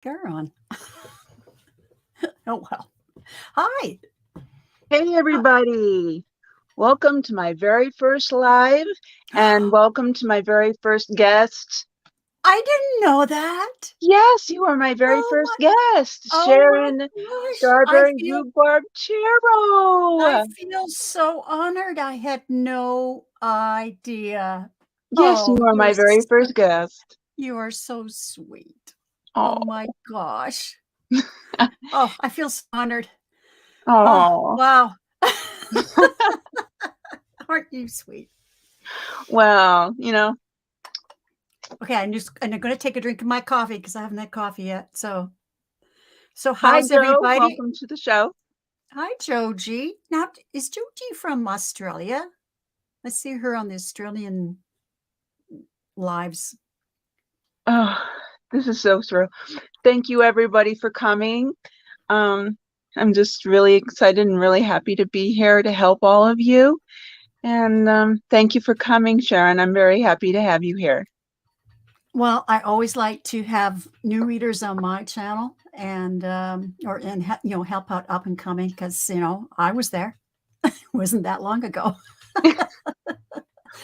You're on. Oh, well. Hi. Hey, everybody. Welcome to my very first live and welcome to my very first guest. I didn't know that. Yes, you are my very first guest, Oh my Sharon, gosh. Strawberry Rhubarb I Tarot. feel so honored. I had no idea. Yes, you are my very first guest. You are so sweet. Oh, Oh my gosh. Oh, I feel so honored. oh, wow. Aren't you sweet? Well, Okay, I'm going to take a drink of my coffee because I haven't had coffee yet. So Hi, how's Joe. everybody? Welcome to the show. Hi, Joji. Now, is Joji from Australia? I see her on the Australian lives. Oh, this is so true. Thank you, everybody, for coming. I'm just really excited and really happy to be here to help all of you. And thank you for coming, Sharon. I'm very happy to have you here. Well, I always like to have new readers on my channel and help out up and coming because I was there. It wasn't that long ago.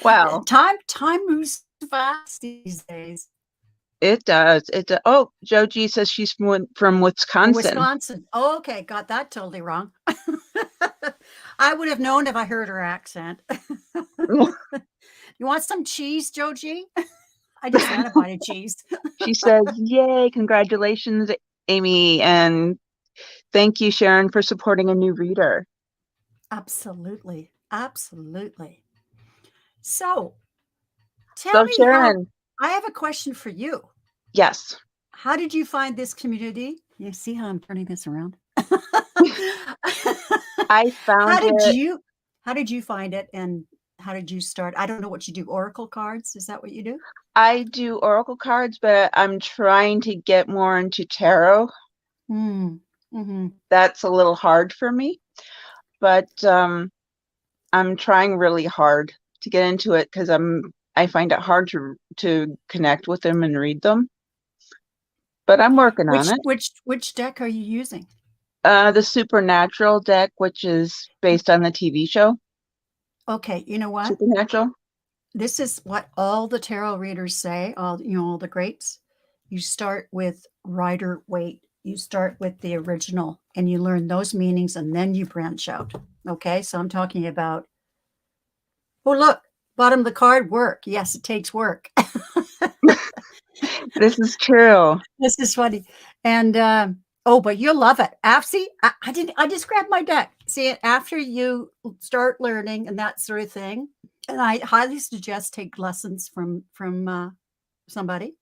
Wow. Time moves fast these days. It does. Oh, Joji says she's from Wisconsin. Wisconsin. Oh, okay. Got that totally wrong. I would have known if I heard her accent. You want some cheese, Joji? I just had a bite of cheese. She says, yay, congratulations, Amy. And thank you, Sharon, for supporting a new reader. Absolutely. Absolutely. So tell me, Sharon, I have a question for you. Yes. How did you find this community? You see how I'm turning this around? I found How did you find it and how did you start? I don't know what you do. Oracle cards? Is that what you do? I do oracle cards, but I'm trying to get more into tarot. Mm-hmm. That's a little hard for me, but I'm trying really hard to get into it because I find it hard to connect with them and read them. But I'm working on it. Which deck are you using? The Supernatural deck, which is based on the TV show. Okay, you know what? Supernatural. This is what all the tarot readers say, all the greats. You start with Rider-Waite. You start with the original and you learn those meanings and then you branch out. Okay, so I'm talking about, oh, look, bottom of the card, work. Yes, it takes work. This is true. This is funny. And oh, but you'll love it. See, I just grabbed my deck. See, after you start learning and that sort of thing, and I highly suggest take lessons from somebody.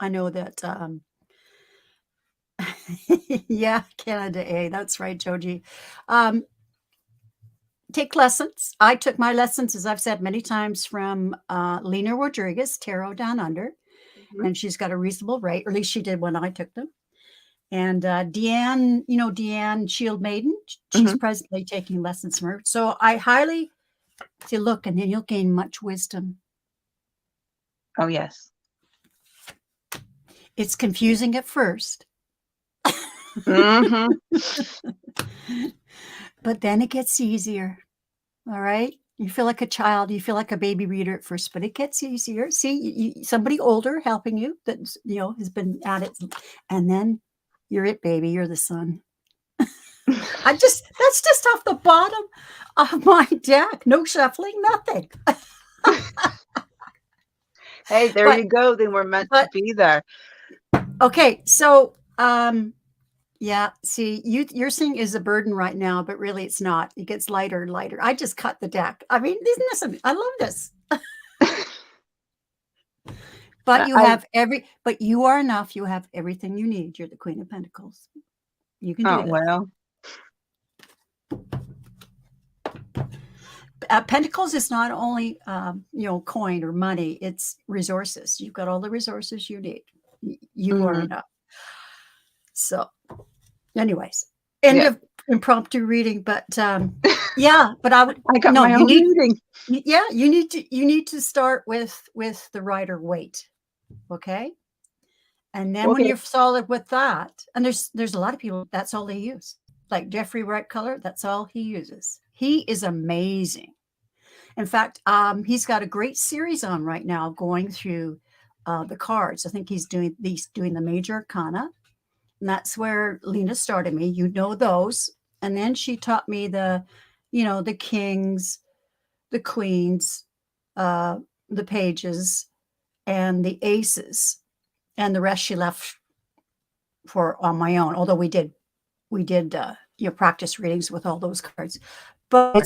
I know that yeah, Canada A, that's right, Joji. Take lessons. I took my lessons, as I've said many times, from Lena Rodriguez, Tarot Down Under. And she's got a reasonable rate, or at least she did when I took them. And Deanne, Deanne Shield Maiden, she's presently taking lessons from her. So I highly say, look, and then you'll gain much wisdom. Oh, yes. It's confusing at first. But then it gets easier. All right. You feel like a child. You feel like a baby reader at first, but it gets easier. See, somebody older helping you that has been at it, and then you're it, baby. You're the son. That's just off the bottom of my deck. No shuffling, nothing. Hey, there you go. Then we're meant to be there. Okay, so yeah, see, you're seeing is a burden right now, but really it's not. It gets lighter and lighter. I just cut the deck. I mean, listen, I love this. But but you are enough. You have everything you need. You're the Queen of Pentacles. You can do it. Well. Pentacles is not only, coin or money. It's resources. You've got all the resources you need. You are enough. So anyways, end of impromptu reading, but yeah, but I got my own reading. Yeah, you need to start with the Rider-Waite. Okay. And then when Okay. you're solid with that, and there's a lot of people, that's all they use. Like Jeffrey Wright Color, that's all he uses. He is amazing. In fact, he's got a great series on right now going through the cards. I think he's doing the major arcana. And that's where Lena started me. You know those. And then she taught me the kings, the queens, the pages, and the aces. And the rest she left for on my own. Although we did practice readings with all those cards. But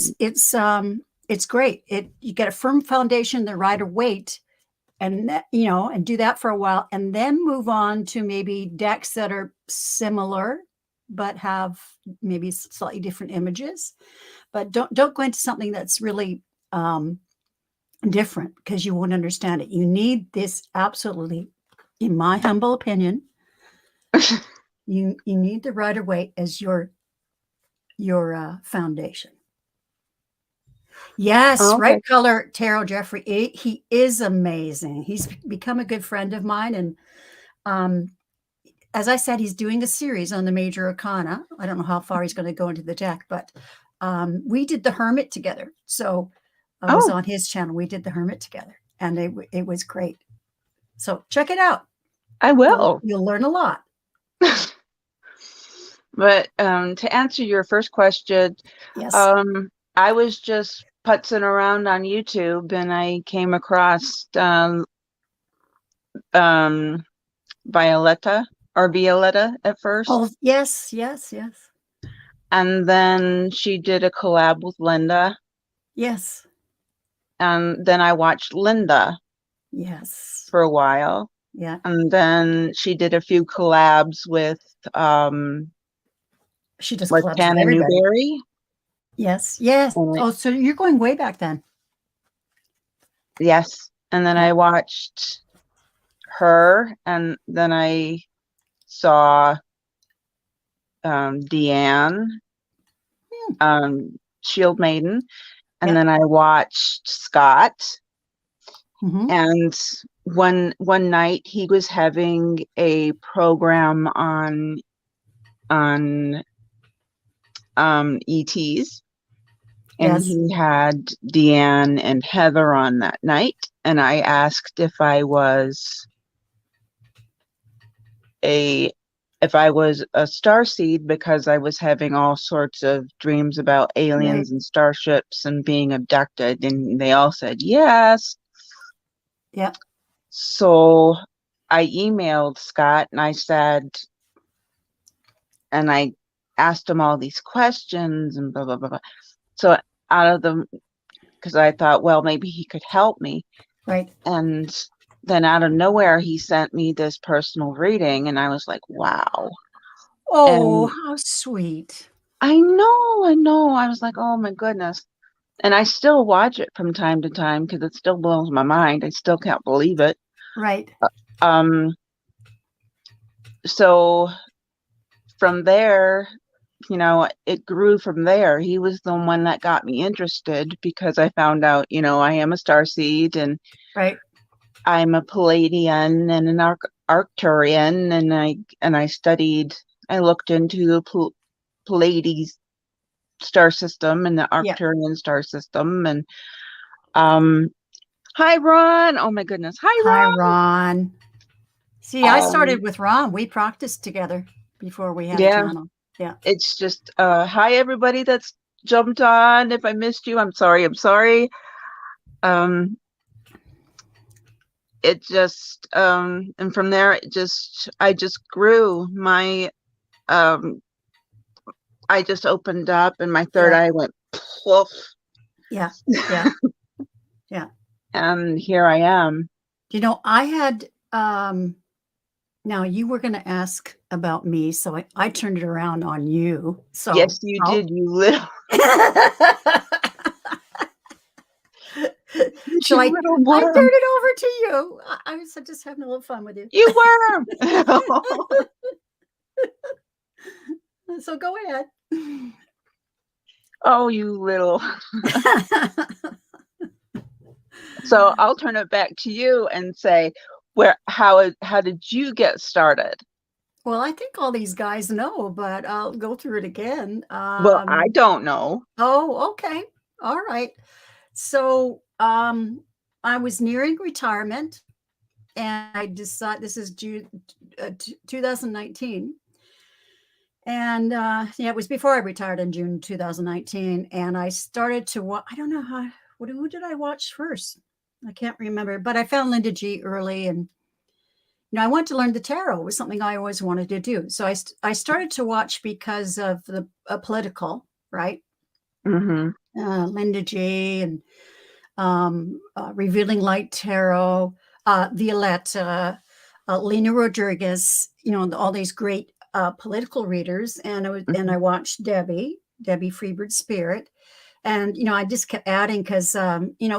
it's great. You get a firm foundation, the Rider Waite, and and do that for a while, and then move on to maybe decks that are similar but have maybe slightly different images. But don't go into something that's really different, because you won't understand it. You need this, absolutely, in my humble opinion. You need the Rider Waite as your foundation. Yes, Oh, okay. Right Color Tarot, Jeffrey. He is amazing. He's become a good friend of mine, and as I said, he's doing a series on the major arcana. I don't know how far he's going to go into the deck, but we did the Hermit together. So I was on his channel. We did the Hermit together, and it was great. So check it out. I will. You'll learn a lot. But to answer your first question, Yes. I was just putzing around on YouTube, and I came across Violetta at first. Oh, yes. And then she did a collab with Linda. Yes. And then I watched Linda Yes. for a while. Yeah. And then she did a few collabs with she does collabs with Hannah everybody. Newberry. Yes. And so you're going way back then. Yes. And then I watched her, and then I saw Deanne, Shield Maiden, and then I watched Scott. Mm-hmm. And one night he was having a program on ETs, and he had Deanne and Heather on that night, and I asked if I was a starseed, because I was having all sorts of dreams about aliens and starships and being abducted, and they all said yes. Yeah. So I emailed Scott, and I said, and I asked him all these questions and blah, blah, blah, blah. So out of them, because I thought, well, maybe he could help me. Right. And then out of nowhere, he sent me this personal reading, and I was like, wow. Oh, And how sweet. I know. I was like, oh my goodness. And I still watch it from time to time because it still blows my mind. I still can't believe it. Right. So from there, it grew from there. He was the one that got me interested, because I found out, I am a starseed, and I'm a Palladian and an Arcturian, and I looked into the Pleiades star system and the Arcturian star system, and hi Ron. Oh my goodness. Hi Ron. See, I started with Ron. We practiced together before we had a channel. Yeah. It's just hi everybody that's jumped on. If I missed you, I'm sorry. It just and from there I just grew. My I just opened up, and my third eye went poof. Yeah. And here I am. I had now you were going to ask about me, so I turned it around on you. So yes, you did, you little. So I turned it over to you. I was just having a little fun with you. You were. So go ahead. Oh, you little. So I'll turn it back to you and say, how did you get started? Well, I think all these guys know, but I'll go through it again. Well, I don't know. Oh, okay. All right. So I was nearing retirement, and I decided this is June 2019. And yeah, it was before I retired in June 2019. And I started to watch, I don't know who did I watch first? I can't remember, but I found Linda G early, and I wanted to learn the tarot. It was something I always wanted to do. So I started to watch because of the political, right? Mm-hmm. Linda G and Revealing Light Tarot, Violetta, Lena Rodriguez, all these great political readers. And I watched Debbie Freeberg Spirit. And, I just kept adding because,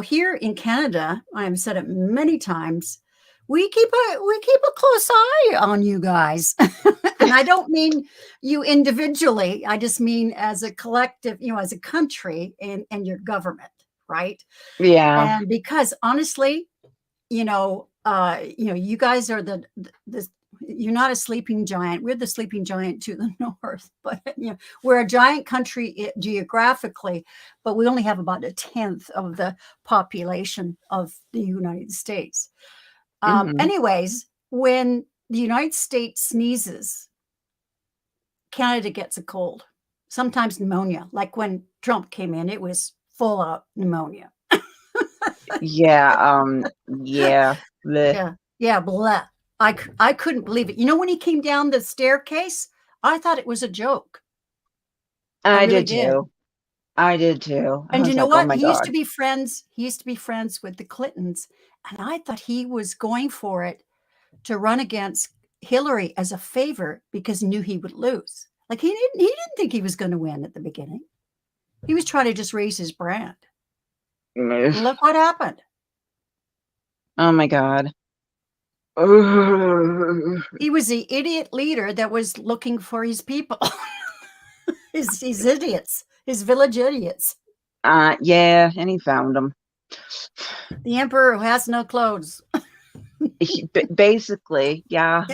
here in Canada, I've said it many times, we keep a close eye on you guys. And I don't mean you individually. I just mean as a collective, as a country and your government, right? Yeah. And because honestly, you guys are the you're not a sleeping giant. We're the sleeping giant to the north, but we're a giant country geographically, but we only have about 1/10 of the population of the United States. Anyways, when the United States sneezes, Canada gets a cold, sometimes pneumonia. Like when Trump came in, it was full out pneumonia. Yeah. Yeah. Bleh. Yeah, blah. I couldn't believe it. When he came down the staircase, I thought it was a joke. I I really did did. too. I did too. I And you was know like, oh what? my He used to God. be friends. He used to be friends with the Clintons, and I thought he was going for it to run against Hillary as a favor because he knew he would lose. Like he didn't think he was going to win at the beginning. He was trying to just raise his brand. Look what happened. Oh my God. He was the idiot leader that was looking for his people. his idiots, his village idiots. Yeah, and he found them. The emperor who has no clothes. Basically, yeah.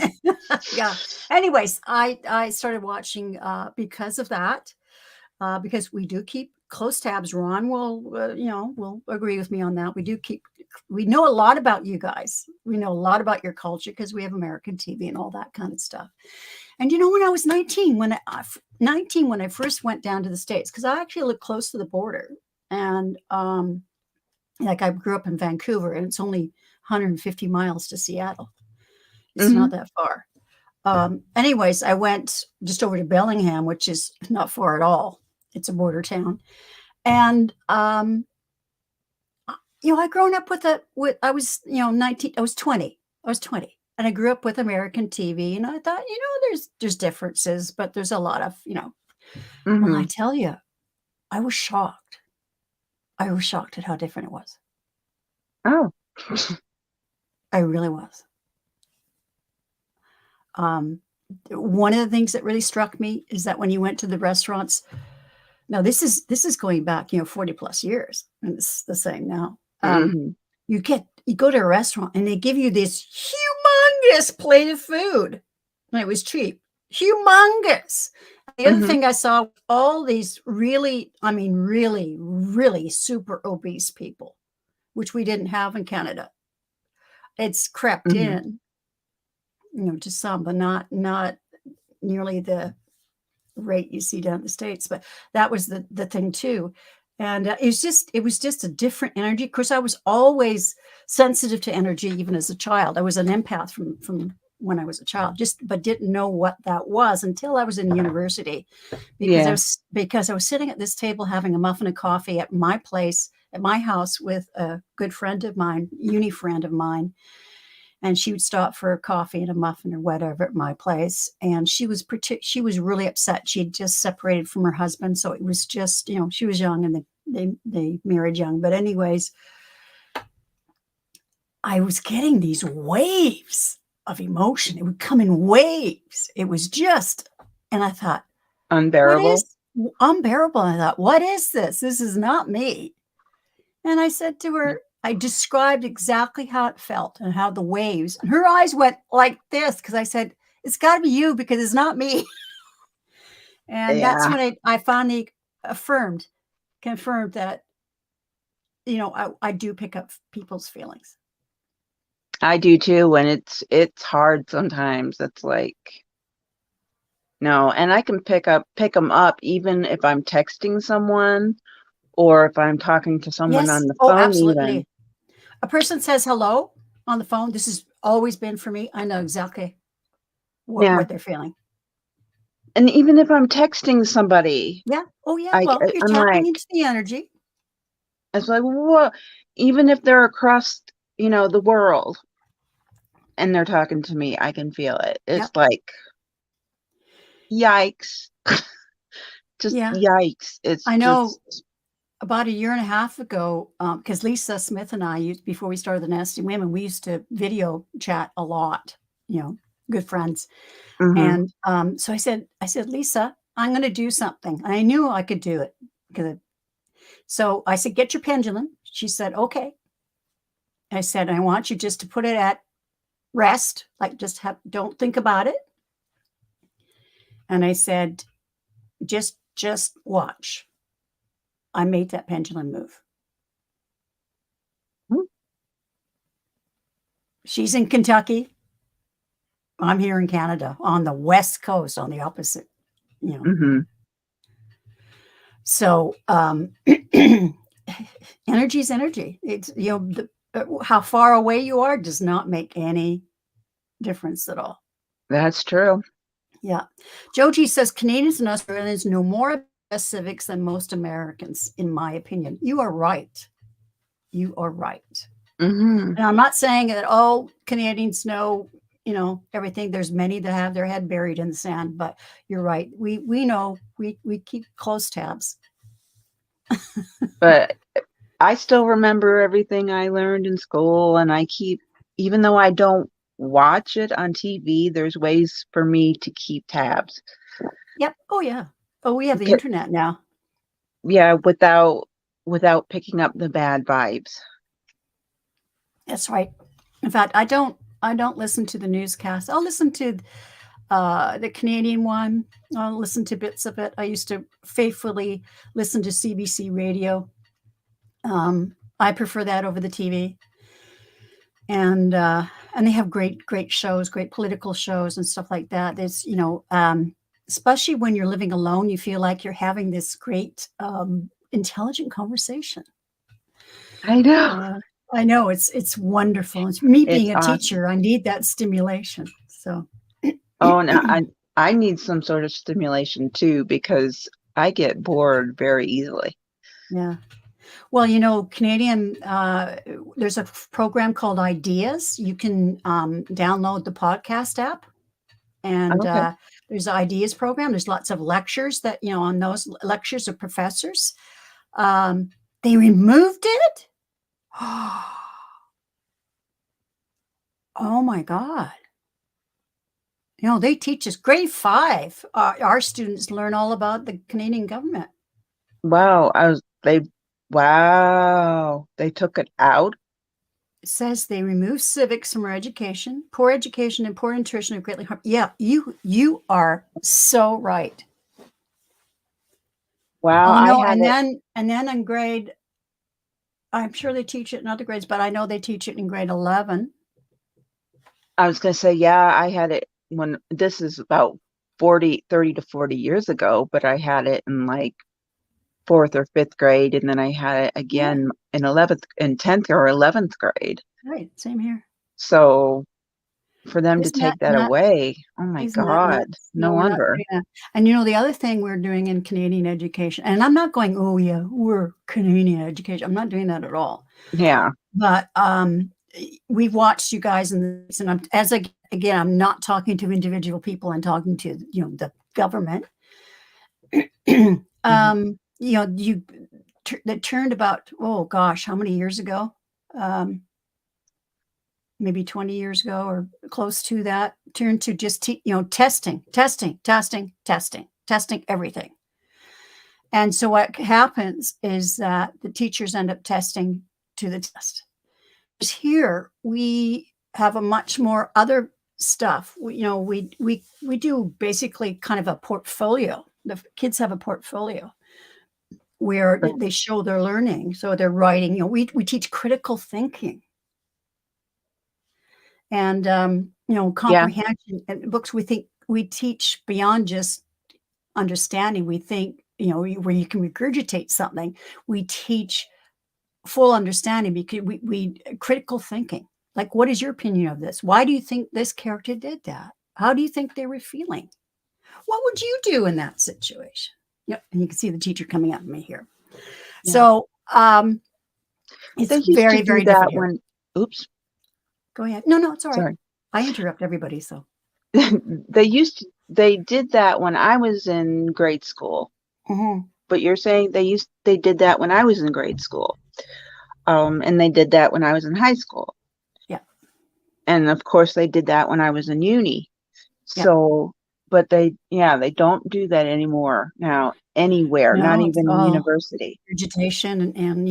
Yeah. Anyways, I started watching because of that, because we do keep close tabs. Ron will agree with me on that. We know a lot about you guys. We know a lot about your culture because we have American TV and all that kind of stuff. And when I was 19, when I first went down to the States, because I actually lived close to the border, and like I grew up in Vancouver, and it's only 150 miles to Seattle. It's not that far. Anyways, I went just over to Bellingham, which is not far at all. It's a border town. And I grown up with I was 19, I was 20. And I grew up with American TV, and I thought, there's differences, but there's a lot of, well, I tell you, I was shocked. I was shocked at how different it was. Oh. I really was. One of the things that really struck me is that when you went to the restaurants, now this is going back, 40 plus years, and it's the same now. You go to a restaurant and they give you this humongous plate of food, and it was cheap, humongous. The other thing I saw, all these really, really, really super obese people, which we didn't have in Canada. It's crept in, to some, but not nearly the rate you see down in the States. But that was the thing too. And it was just a different energy. Of course, I was always sensitive to energy, even as a child. I was an empath from when I was a child, but didn't know what that was until I was in university, because I was sitting at this table having a muffin and coffee at my place, at my house, with a good friend of mine, uni friend of mine. And she would stop for a coffee and a muffin or whatever at my place. And she was really upset. She had just separated from her husband. So it was just, she was young, and they married young. But anyways, I was getting these waves of emotion. It would come in waves. It was just, and I thought, unbearable. Unbearable. I thought, what is this? This is not me. And I said to her, I described exactly how it felt and how the waves, and her eyes went like this because I said, it's got to be you because it's not me. And that's Yeah, when I finally confirmed that, I do pick up people's feelings. I do too. And it's hard sometimes. It's like, no, and I can pick them up even if I'm texting someone or if I'm talking to someone Yes. on the Oh, phone even. absolutely. A person says hello on the phone. This has always been for me. I know exactly Yeah. what they're feeling. And even if I'm texting somebody, Yeah. Oh, yeah. Well, you're I'm tapping like, into the energy. it's like, what? Even if they're across, the world and they're talking to me, I can feel it. Yep. It's like, yikes. Just Yeah. yikes. It's I know just, about a year and a half ago, because Lisa Smith and I used, before we started the Nasty Women, we used to video chat a lot, good friends. mhm. And so I said, Lisa, I'm going to do something. And I knew I could do it. So I said, get your pendulum. She said, okay. I said, I want you just to put it at rest, like don't think about it. And I said, just watch. I made that pendulum move. Mm, She's in Kentucky. I'm here in Canada on the West Coast, on the opposite, you know. mhm. So energy is energy. It's, how far away you are does not make any difference at all. That's true. Yeah. Joji says Canadians and Australians know more about civics than most Americans, in my opinion. You are right. You are right. Mhm. And I'm not saying that all Canadians know, everything. There's many that have their head buried in the sand, but you're right. We know, we keep close tabs. But I still remember everything I learned in school, and even though I don't watch it on TV, there's ways for me to keep tabs. Yep. Oh yeah. Oh, we have the Ca- internet now. Yeah, without picking up the bad vibes. That's right. In fact, I don't listen to the newscast. I'll listen to the Canadian one. I'll listen to bits of it. I used to faithfully listen to CBC radio. I prefer that over the TV. And they have great shows, great political shows and stuff like that. There's, especially when you're living alone, you feel like you're having this great intelligent conversation. I know. Uh, I know it's wonderful. It's me It's being a awesome. teacher. I need that stimulation. So Oh, and I need some sort of stimulation too because I get bored very easily. yeah. Well, Canadian, there's a program called Ideas. You can download the podcast app, and Okay. there's an Ideas program. There's lots of lectures that, on those lectures of professors. Um, they removed it. Oh my God. They teach us grade 5. Our students learn all about the Canadian government. Wow, wow, they took it out. It says they remove civics from our education. Poor education and poor nutrition are greatly harmed. Yeah, you are so right. Wow, I had And it. then in grade, I'm sure they teach it in other grades, but I know they teach it in grade 11. I was going to say, yeah, I had it when this is about 30 to 40 years ago, but I had it in like fourth or fifth grade, and then I had it Yeah, again in 11th and 10th or 11th grade. right. Same here. So for them to Isn't that take that nuts? away, oh my Isn't that God, nuts? No, no we're not wonder. doing that. And the other thing we're doing in Canadian education, and I'm not going, oh yeah, we're Canadian education. I'm not doing that at all. Yeah. But we've watched you guys, and again, I'm not talking to individual people. I'm talking to the government. Mhm. You that turned about, oh gosh, how many years ago? Um, maybe 20 years ago or close to that, turned to just testing everything. And so what happens is that the teachers end up testing to the test. here we have a much more other stuff. We do basically kind of a portfolio. The kids have a portfolio where they show their learning. So they're writing, we teach critical thinking and, comprehension and books. We teach beyond just understanding. We think, where you can regurgitate something. We teach full understanding because we critical thinking. Like, what is your opinion of this? Why do you think this character did that? How do you think they were feeling? What would you do in that situation? Yep. And you can see the teacher coming at me here. Yeah. So it's they used very, to do very that different here. when, oops. Go ahead. No, it's all right. Sorry. I interrupt everybody. So they did that when I was in grade school. Mhm. But you're saying they did that when I was in grade school. And they did that when I was in high school. Yeah. And of course they did that when I was in uni. Yeah. So, but they don't do that anymore now anywhere, not No, even university. Regurgitation and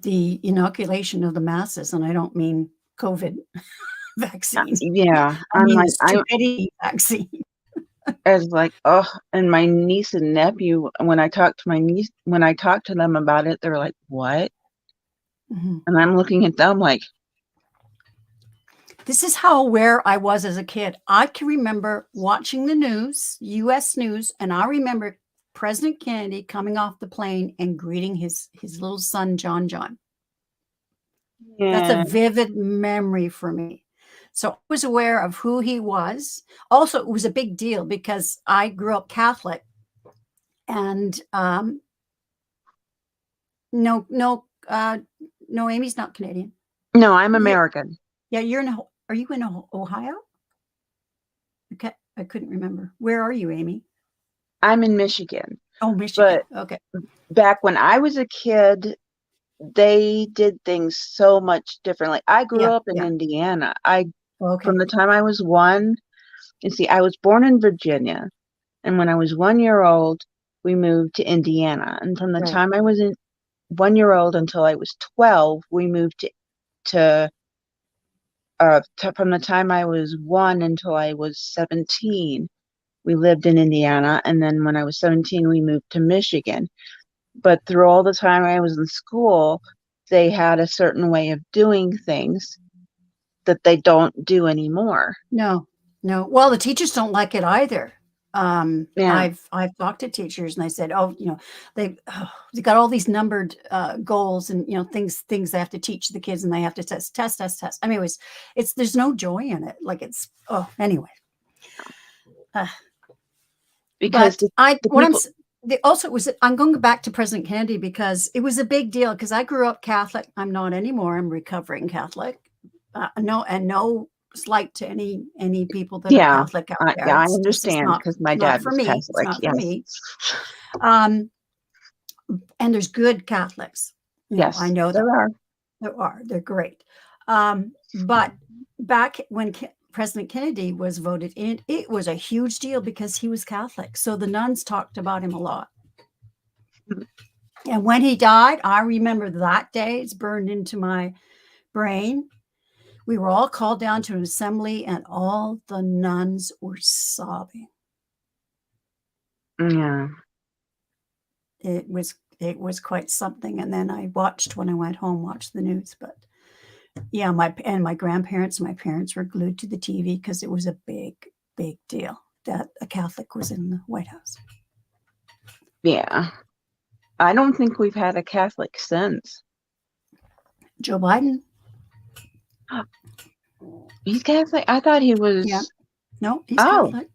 the inoculation of the masses. And I don't mean COVID vaccine. Yeah. I mean the stupidity vaccine. As like, oh, and my niece and nephew, when I talked to them about it, they're like, what? Mhm. And I'm looking at them like, this is how aware I was as a kid. I can remember watching the news, US news, and I remember President Kennedy coming off the plane and greeting his little son, John. yeah. That's a vivid memory for me. So I was aware of who he was. Also, it was a big deal because I grew up Catholic, and no, Amy's not Canadian. No, I'm American. Yeah, are you in Ohio? Okay, I couldn't remember. Where are you, Amy? I'm in Michigan. Oh, Michigan. But okay. Back when I was a kid, they did things so much differently. I grew up in Indiana. From the time I was 1, I was born in Virginia, and when I was 1 year old, we moved to Indiana. And from the time I was 1 year old until I was 12, we moved from the time I was 1 until I was 17, we lived in Indiana. And then when I was 17, we moved to Michigan. But through all the time I was in school, they had a certain way of doing things that they don't do anymore. No. Well, the teachers don't like it either. I've talked to teachers and I said, they got all these numbered goals and things they have to teach the kids, and they have to test. I mean, there's no joy in it. Like anyway. Because I'm going back to President Kennedy because it was a big deal because I grew up Catholic. I'm not anymore. I'm recovering Catholic. No slight to any people that are Catholic out there. I understand because my dad was Catholic. It's not for me. And there's good Catholics. Yes, I know there are. There are. They're great. But back when President Kennedy was voted in, it was a huge deal because he was Catholic. So the nuns talked about him a lot. And when he died, I remember that day. It's burned into my brain. We were all called down to an assembly, and all the nuns were sobbing. Yeah. It was quite something. And then I watched when I went home, watched the news. But yeah, my grandparents, my parents were glued to the TV because it was a big, big deal that a Catholic was in the White House. Yeah. I don't think we've had a Catholic since. Joe Biden. He's Catholic? I thought he was. Yeah. No, he's Catholic.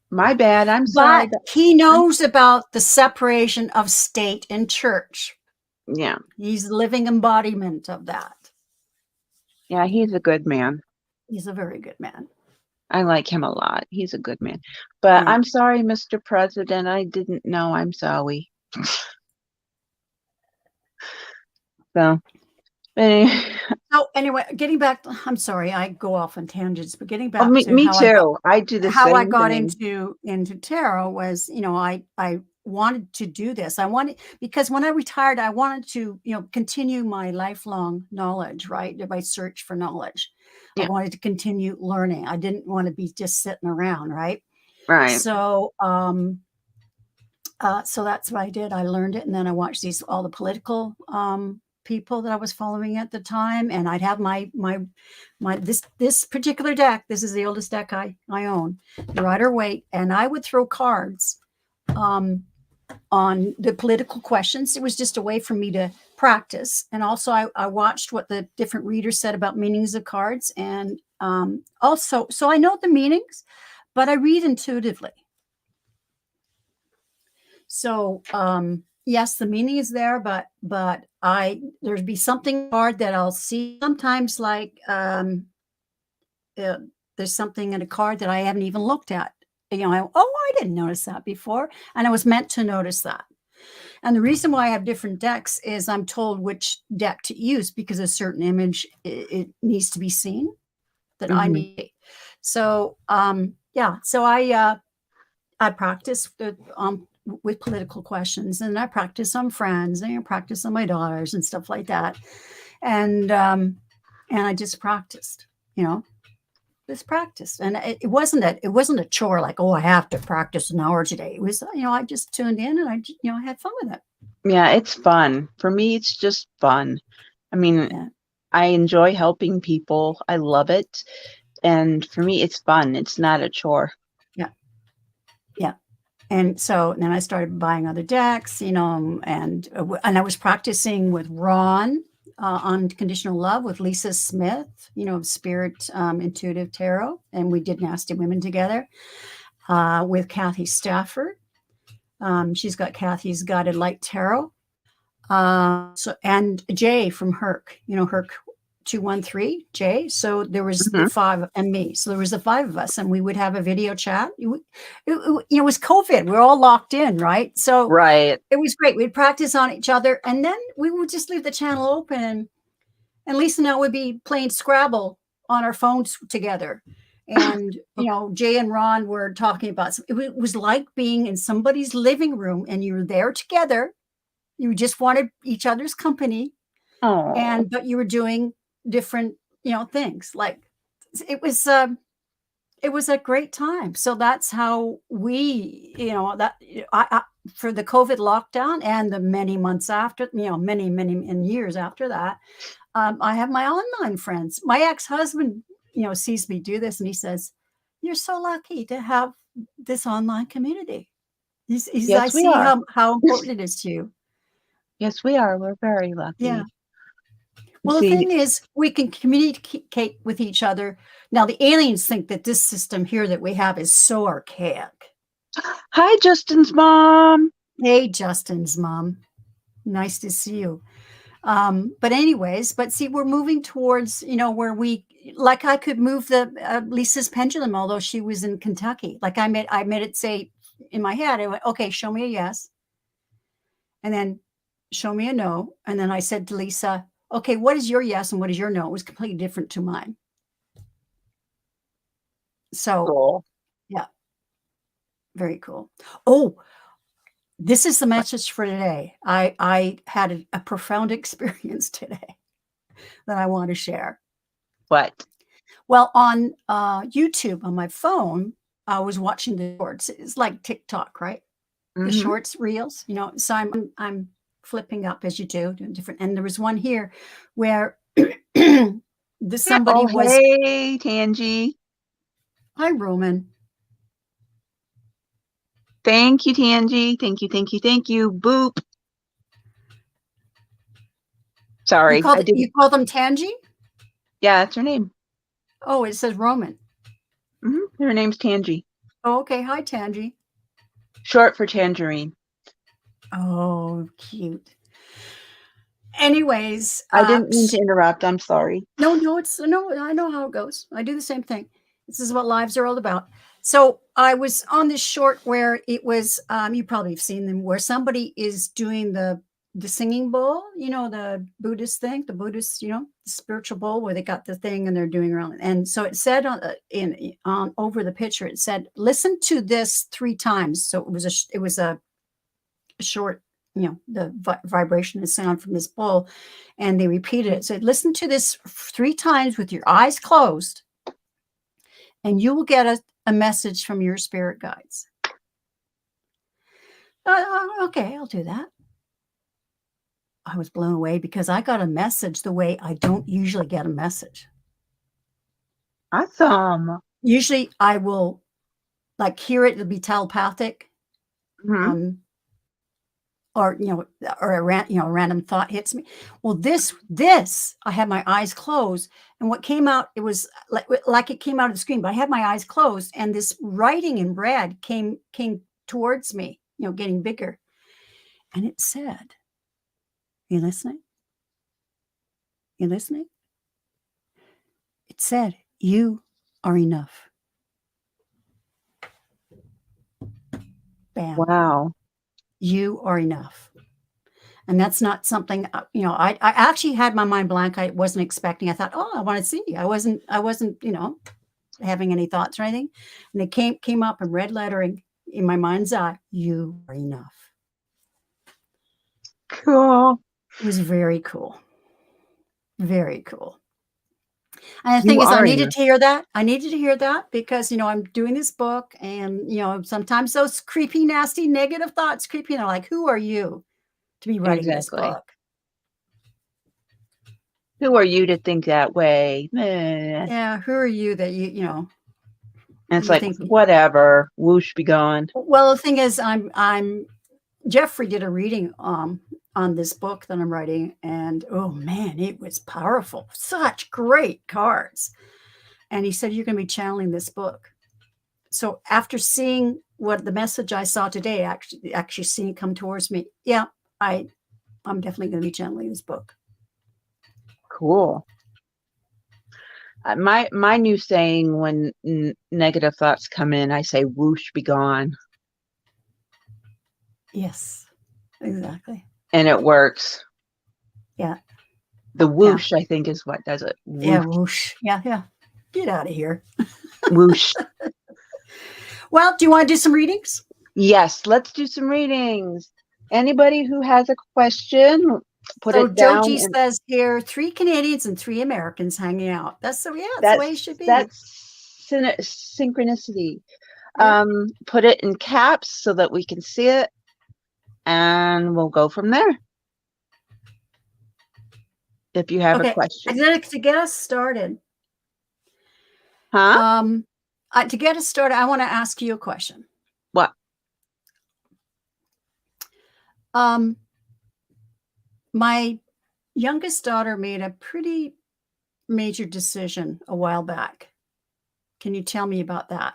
My bad. I'm sorry. But he knows about the separation of state and church. Yeah. He's the living embodiment of that. Yeah, he's a good man. He's a very good man. I like him a lot. He's a good man. But I'm sorry, Mr. President. I didn't know. I'm sorry. So anyway, getting back, I'm sorry, I go off on tangents, but getting back to me too. I do the how same I got thing. into tarot was, I wanted to do this. Because when I retired, I wanted to, continue my lifelong knowledge, right? My search for knowledge. I Yeah. wanted to continue learning. I didn't want to be just sitting around, right? Right. So, so that's what I did. I learned it, and then I watched all the political people that I was following at the time, and I'd have my this particular deck. This is the oldest deck I own, the Rider-Waite, and I would throw cards on the political questions. It was just a way for me to practice, and also I watched what the different readers said about meanings of cards, and also, so I know the meanings, but I read intuitively. So, yes, the meaning is there, but there'd be something hard that I'll see sometimes, like, there's something in a card that I haven't even looked at. I didn't notice that before. And I was meant to notice that. And the reason why I have different decks is I'm told which deck to use because a certain image, it needs to be seen that I need. So, yeah, so I practice with political questions, and I practice on friends, and I practice on my daughters and stuff like that. And I just practiced, just practiced. And it wasn't a chore like, oh, I have to practice an hour today. It was, I just tuned in and I had fun with it. Yeah, it's fun. For me, it's just fun. I mean, Yeah. I enjoy helping people. I love it. And for me, it's fun. It's not a chore. Yeah. Yeah. And so then I started buying other decks, and I was practicing with Ron, Unconditional Love, with Lisa Smith, Spirit Intuitive Tarot. And we did Nasty Women together with Kathy Stafford. She's got Kathy's Guided Light Tarot. And Jay from Herc, Herc 213, Jay. So there was the 5 and me. So there was the 5 of us, and we would have a video chat. It was COVID. We were all locked in, right? So Right. it was great. We'd practice on each other, and then we would just leave the channel open, and Lisa and I would be playing Scrabble on our phones together. And, Jay and Ron were talking about, it was like being in somebody's living room, and you were there together. You just wanted each other's company. Oh. But you were doing different, things. Like it was a great time. So that's how we, that I for the COVID lockdown and the many months after, many and years after that, I have my online friends. My ex-husband, sees me do this, and he says, "You're so lucky to have this online community." I Yes, we see are. how important it is to you. Yes, we are. We're very lucky. Yeah. Well, the See, thing is, we can communicate with each other. Now, the aliens think that this system here that we have is so archaic. hi, Justin's mom. Hey, Justin's mom. Nice to see you. But anyways, see, we're moving towards, where I could move the Lisa's pendulum, although she was in Kentucky. Like I made it say in my head, I went, okay, show me a yes. And then show me a no. And then I said to Lisa, okay, what is your yes and what is your no? It was completely different to mine. So, Cool. yeah, very cool. Oh, this is the message for today. I had a profound experience today that I want to share. What? Well, on YouTube on my phone, I was watching the shorts. It's like TikTok, right? The shorts, reels, So I'm flipping up as you do, doing different. And there was one here where somebody was. Hey, Tangi. Hi, Roman. Thank you, Tangi. Thank you, thank you, thank you. Boop. Sorry, You call them Tangi? Yeah, that's her name. Oh, it says Roman. Her name's Tangi. Oh, okay. Hi, Tangi. Short for tangerine. Oh, cute. Anyways, I didn't mean to interrupt. I'm sorry. No, I know how it goes. I do the same thing. This is what lives are all about. So I was on this short where it was, you probably have seen them, where somebody is doing the singing bowl, the Buddhist thing, the Buddhist, the spiritual bowl where they got the thing and they're doing around. And so it said on over the picture, it said, listen to this 3 times. So it was a short, the vibration and sound from this bowl, and they repeated it. Said, listen to this 3 times with your eyes closed, and you will get a message from your spirit guides. Okay, I'll do that. I was blown away because I got a message the way I don't usually get a message. Awesome. Usually I will like hear it, it'll be telepathic. Mm-hmm. Or a random thought hits me. Well, this I had my eyes closed, and what came out, it was like it came out of the screen, but I had my eyes closed, and this writing in red came towards me, getting bigger, and it said, "You listening? You listening?" It said, "You are enough." Bam. Wow. You are enough. And that's not something, I actually had my mind blank. I wasn't expecting. I thought, oh, I want to see. I wasn't, having any thoughts or anything. And it came up in red lettering in my mind's eye. You are enough. Cool. It was very cool. Very cool. And the You thing is, I are needed enough. to hear that. I needed to hear that because, I'm doing this book, and, sometimes those creepy, nasty, negative thoughts creep in. They're like, who are you to be writing this Exactly. book? Who are you to think that way? Yeah, who are you that And it's you like, think? whatever. Whoosh, be gone. Well, the thing is, I'm Jeffrey did a reading on this book that I'm writing, and oh man, it was powerful. Such great cards. And he said, you're going to be channeling this book. So after seeing what the message I saw today, actually seeing it come towards me, yeah, I'm definitely going to be channeling this book. Cool. My new saying when negative thoughts come in, I say, whoosh, be gone. Yes, exactly. And it works. Yeah. The whoosh, I think, is what does it. Whoosh. Yeah, whoosh. Yeah. Get out of here. Whoosh. Well, do you want to do some readings? Yes, let's do some readings. Anybody who has a question, put So it down. Joji says here, 3 Canadians and 3 Americans hanging out. That's the way it should be. That's synchronicity. Yeah. Put it in caps so that we can see it, and we'll go from there. If you have a question. To get us started. Huh? To get us started, I want to ask you a question. What? My youngest daughter made a pretty major decision a while back. Can you tell me about that?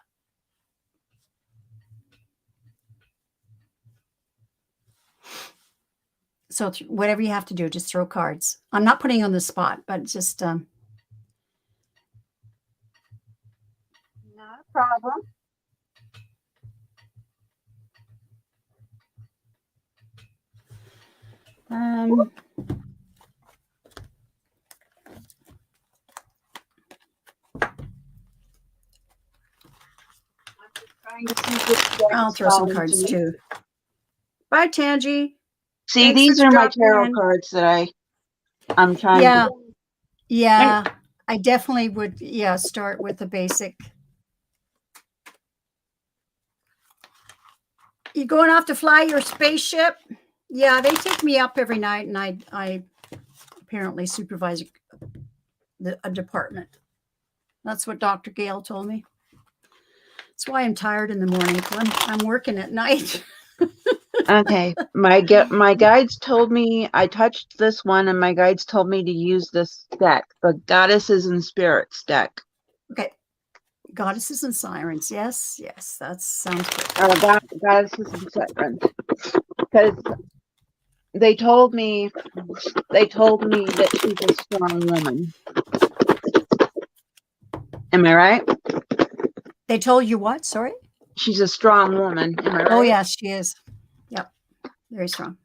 So whatever you have to do, just throw cards. I'm not putting you on the spot, but just Not a problem. I'll throw some cards too. Bye, Tangi. See, Thanks these for are my dropping tarot in. cards that I'm trying to. Yeah. I definitely would. Yeah, start with the basic. You going off to fly your spaceship? Yeah, they take me up every night, and I apparently supervise a department. That's what Dr. Gale told me. That's why I'm tired in the morning. I'm working at night. Okay, my guides told me, I touched this one, and my guides told me to use this deck, the Goddesses and Spirits deck. Okay, Goddesses and Sirens. Yes, that sounds good. Goddesses and Sirens, because they told me that she's a strong woman. Am I right? They told you what? Sorry? She's a strong woman. Am I right? Oh, yes, she is. Yep. Very strong.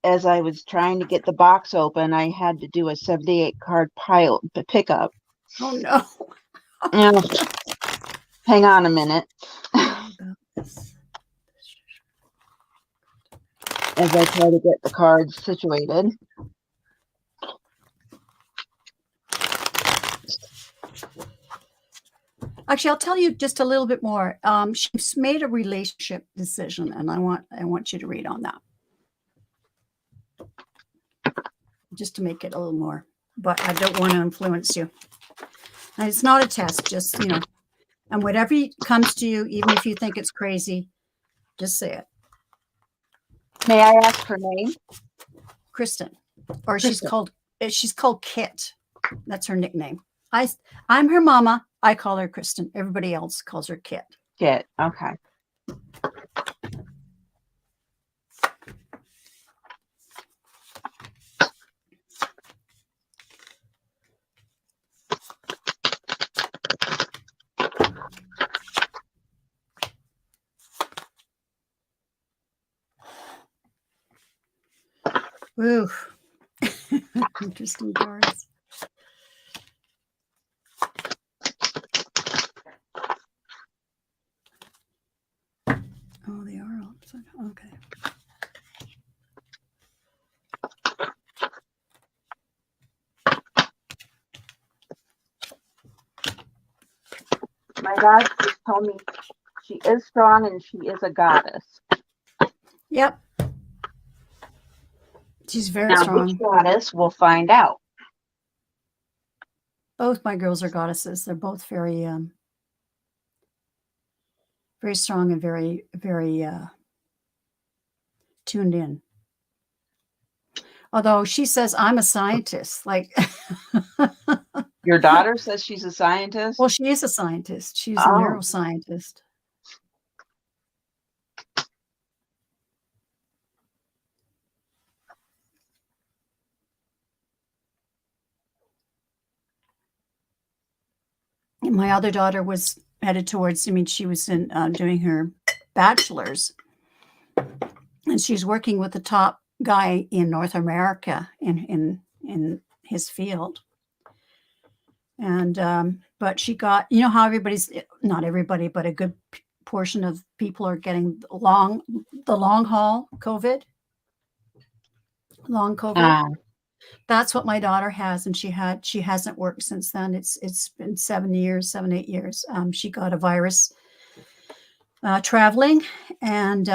As I was trying to get the box open, I had to do a 78 card pile pickup. Oh no. Oh, hang on a minute. As I try to get the cards situated. Actually, I'll tell you just a little bit more. She's made a relationship decision, and I want you to read on that, just to make it a little more. But I don't want to influence you. And it's not a test, just and whatever comes to you, even if you think it's crazy, just say it. May I ask her name? Kristen, or Kristen. she's called Kit. That's her nickname. I'm her mama. I call her Kristen. Everybody else calls her Kit. Kit. Okay. Ooh, interesting cards. Oh, they are all upside down. Okay. My God just told me she is strong and she is a goddess. Yep. She's very Now, strong. which goddess, we'll find out. Both my girls are goddesses. They're both very, very strong and very, very tuned in. Although she says I'm a scientist, like. Your daughter says she's a scientist? Well, she is a scientist. She's a neuroscientist. And my other daughter was headed towards, she was in doing her bachelor's, and she's working with the top guy in North America in his field. And but she got, how not everybody, but a good portion of people are getting the long haul COVID. Long COVID. That's what my daughter has, and she hasn't worked since then. It's been 8 years. She got a virus traveling, and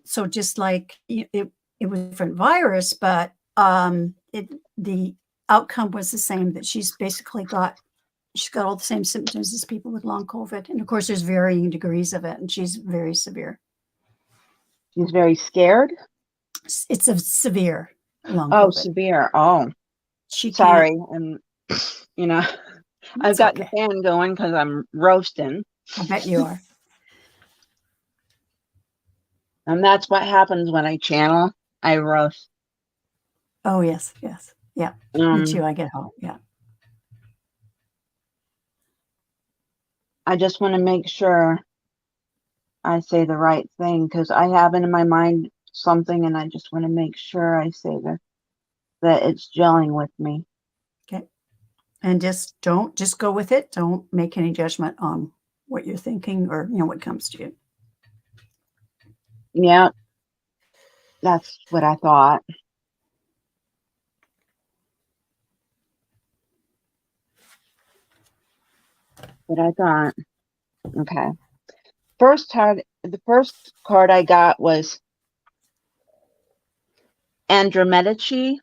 so just like it was a different virus, but the outcome was the same. That she's got all the same symptoms as people with long COVID, and of course, there's varying degrees of it, and she's very severe. She's very scared. It's a severe. Long COVID. Severe. Oh, sorry. And I've got the fan going because I'm roasting. I bet you are. And that's what happens when I channel. I roast. Oh, yes. Yeah. Me too. I get hot. Yeah. I just want to make sure I say the right thing, because I have in my mind something, and I just want to make sure I say that it's gelling with me. Okay. And just go with it. Don't make any judgment on what you're thinking or what comes to you. Yeah. That's what I thought. Okay. The first card I got was Andromedici.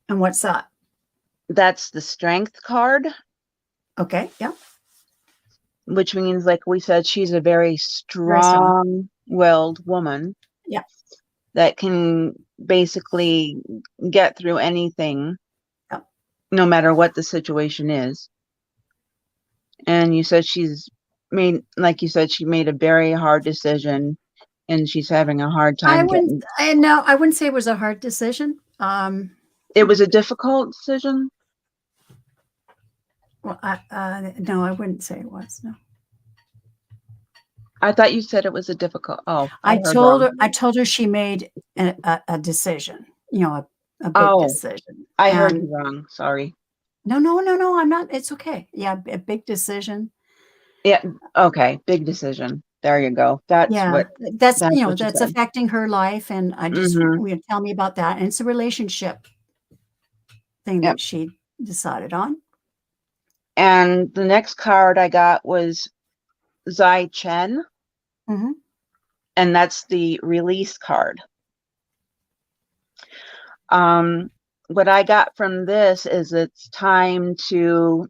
And what's that? That's the strength card. Okay. Yeah. Which means, like we said, she's a very strong-willed woman. Yeah. That can basically get through anything. Yeah. No matter what the situation is. And you said she made a very hard decision, and she's having a hard time. I wouldn't say it was a hard decision. It was a difficult decision. Well, no, I wouldn't say it was. No. I thought you said it was a difficult. Oh, I I heard told wrong. her, I told her she made a decision, you know, a big Oh, decision. I heard you And wrong. Sorry. no, no, no, no, I'm not. It's okay. Yeah, a big decision. Yeah. Okay. Big decision. There you go. Yeah, that's, That's you know, what you that's said. affecting her life. And I just, Mm-hmm. you know, tell me about that. And it's a relationship thing Yep. that she decided on. And the next card I got was Zai Chen, Hmm. and that's the release card. Um, what I got from this is it's time to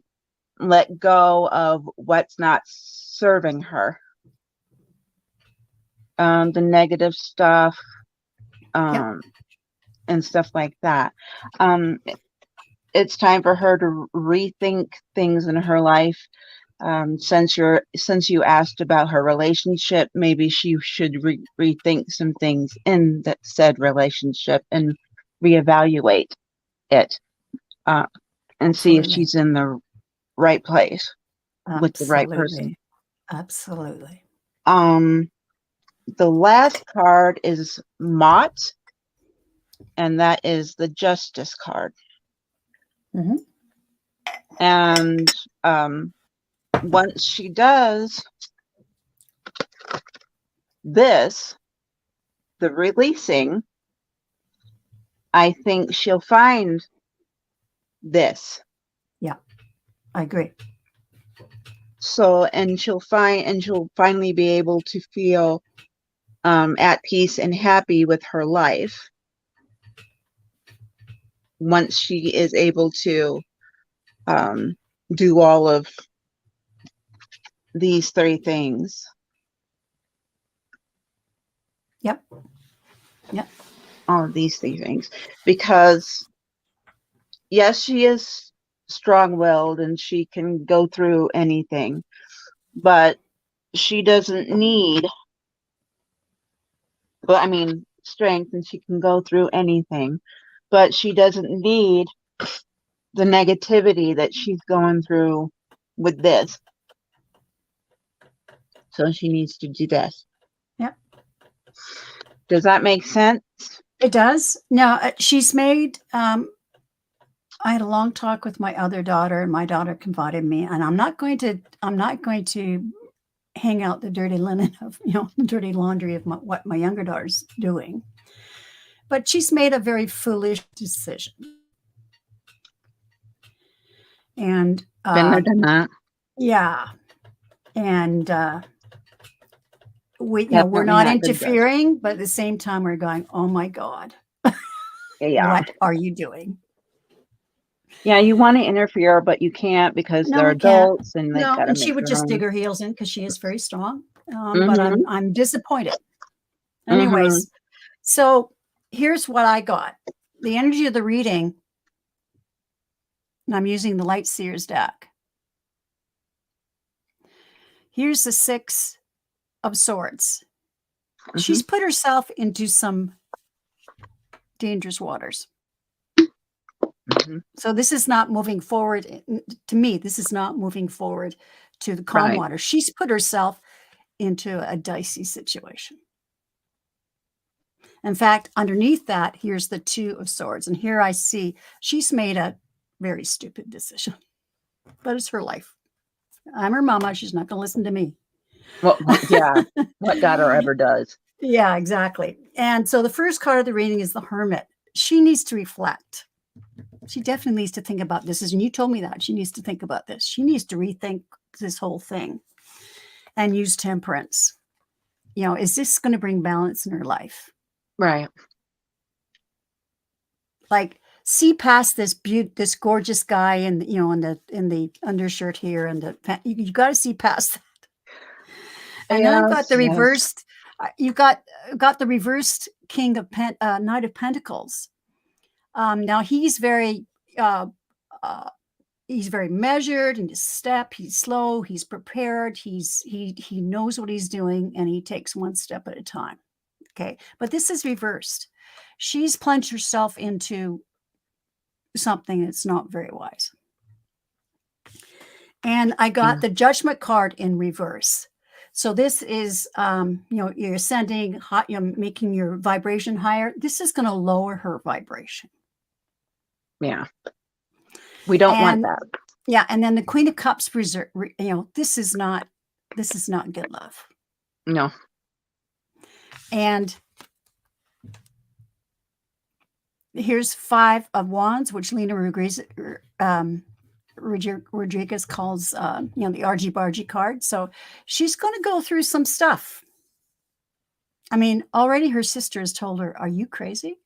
let go of what's not serving her. The negative stuff, Yep. and stuff like that. Um, it's time for her to rethink things in her life. Since you asked about her relationship, maybe she should rethink some things in that said relationship and reevaluate it, uh, and see if Absolutely. she's in the right place with the right person. Absolutely. Absolutely. Um, the last card is Mott, and that is the Justice card. Hmm. And once she does this, the releasing, I think she'll find this. Yeah, I agree. So, and she'll finally be able to feel at peace and happy with her life once she is able to um, do all of these three things. Yep. Yep. All of these three things. Because, yes, she is strong-willed and she can go through anything, but she doesn't need, but I mean, strength, and she can go through anything, but she doesn't need the negativity that she's going through with this. So she needs to do this. Yep. Does that make sense? It does. Now, she's made, I had a long talk with my other daughter, and my daughter confided in me, and I'm not going to hang out the dirty linen of, you know, the dirty laundry of what my younger daughter's doing. But she's made a very foolish decision. And Been there, done that. yeah. And we're Definitely not not good judge. interfering, but at the same time we're going, oh my God, Yeah. what are you doing? Yeah, you want to interfere, but you can't because No, they're we can't. adults and they've No, got to and she make would their just dig own. her heels in because she is very strong. But Mm-hmm. I'm disappointed. Mm-hmm. Anyways, so here's what I got. The energy of the reading, and I'm using the Light Seers deck. Here's the Six of Swords. Mm-hmm. She's put herself into some dangerous waters. Mm-hmm. So this is not moving forward. To me, this is not moving forward to the calm Right. water. She's put herself into a dicey situation. In fact, underneath that, here's the Two of Swords. And here I see she's made a very stupid decision, but it's her life. I'm her mama. She's not going to listen to me. Well, yeah. What daughter ever does? Yeah, exactly. And so the first card of the reading is the Hermit. She needs to reflect. She definitely needs to think about this. And you told me that. She needs to think about this. She needs to rethink this whole thing and use temperance. You know, is this going to bring balance in her life? Right. Like, see past this this gorgeous guy in the undershirt here, and you got to see past that. And then I've got the Yes. reversed. You got the reversed King of Knight of Pentacles. Now he's very measured in his step. He's slow. He's prepared. He knows what he's doing, and he takes one step at a time. Okay, but this is reversed. She's plunged herself into something that's not very wise. And I got the Judgment card in reverse. So this is, you're ascending, hot, making your vibration higher. This is going to lower her vibration. Yeah. We don't want And that. yeah, and then the Queen of Cups, this is not good love. No. And here's 5 of Wands, which Lena Rodriguez calls, the argy-bargy card. So she's going to go through some stuff. I mean, already her sister has told her, "Are you crazy?"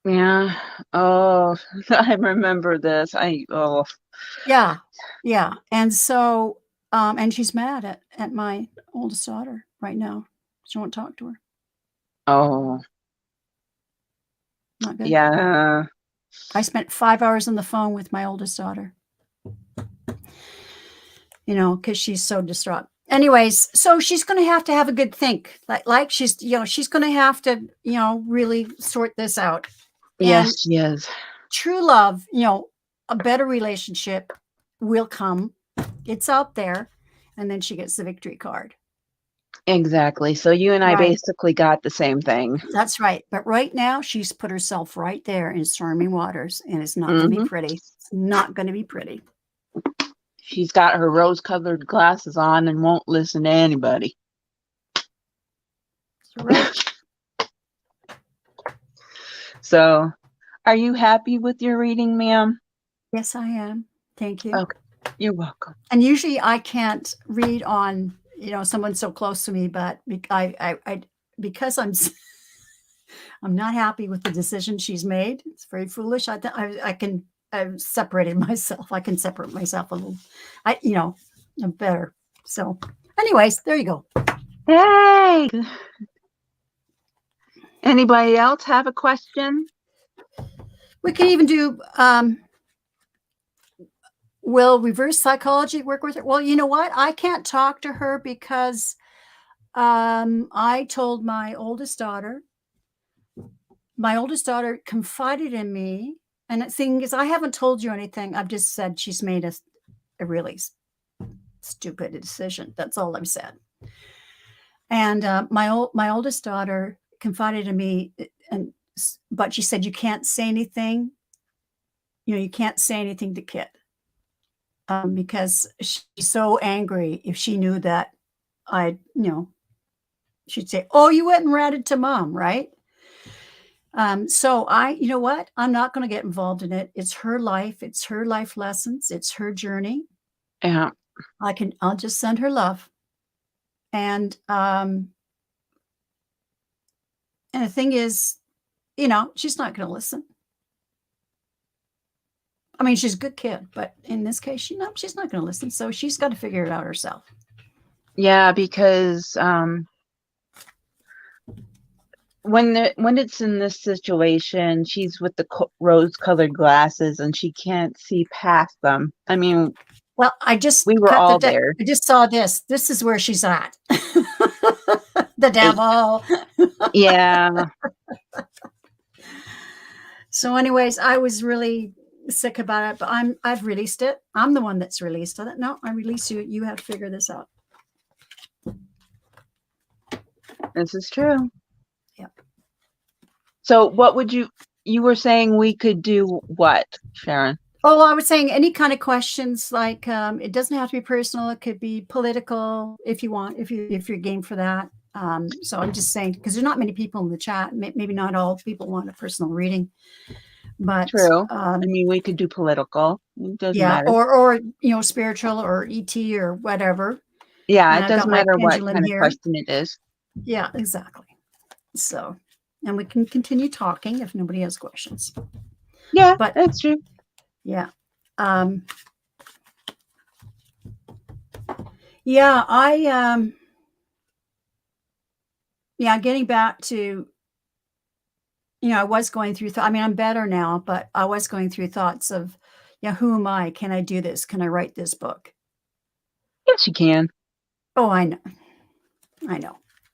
Yeah. Oh, I remember this. Yeah. Yeah. And so, and she's mad at my oldest daughter right now. She won't talk to her. Oh, Not good. yeah. I spent 5 hours on the phone with my oldest daughter, because she's so distraught. Anyways, so she's going to have a good think. Like she's going to have to, really sort this out. Yes, yes. True love, a better relationship will come. It's out there. And then she gets the victory card. Exactly. So you and I Right. basically got the same thing. That's right. But right now, she's put herself right there in stormy waters, and it's not going to be pretty. It's not going to be pretty. She's got her rose-colored glasses on and won't listen to anybody. Right. So, are you happy with your reading, ma'am? Yes, I am. Thank you. Okay. You're welcome. And usually I can't read on, someone so close to me, but because I'm not happy with the decision she's made. It's very foolish. I've separated myself. I can separate myself a little. I'm better. So anyways, there you go. Hey! Anybody else have a question? We can even do, will reverse psychology work with her? Well, you know what? I can't talk to her because I told my oldest daughter confided in me. And the thing is, I haven't told you anything. I've just said she's made a really stupid decision. That's all I've said. And my oldest daughter confided in me, but she said, you can't say anything. You can't say anything to Kit because she's so angry. If she knew that she'd say, "Oh, you went and ratted to Mom, right?" So you know what? I'm not going to get involved in it. It's her life. It's her life lessons. It's her journey. Yeah. I'll just send her love. And the thing is, she's not going to listen. I mean, she's a good kid, but in this case, she's not going to listen. So she's got to figure it out herself. Yeah, because when it's in this situation, she's with the rose-colored glasses and she can't see past them. I mean, well, we were all there. I just saw this. This is where she's at. The devil. Yeah. So anyways, I was really sick about it, but I've released it. I'm the one that's released it. No, I release you. You have to figure this out. This is true. Yep. So what would you were saying we could do what, Sharon? Oh, I was saying any kind of questions, like it doesn't have to be personal. It could be political if you want, if you're game for that. So I'm just saying, because there's not many people in the chat. Maybe not all people want a personal reading, but true. I mean, we could do political. It doesn't matter. Or spiritual or ET or whatever. Yeah, it doesn't matter what kind of question it is. Yeah, exactly. So, and we can continue talking if nobody has questions. Yeah, but that's true. Yeah. Yeah, getting back to, I was going through, I'm better now, but I was going through thoughts of, who am I? Can I do this? Can I write this book? Yes, you can. Oh, I know.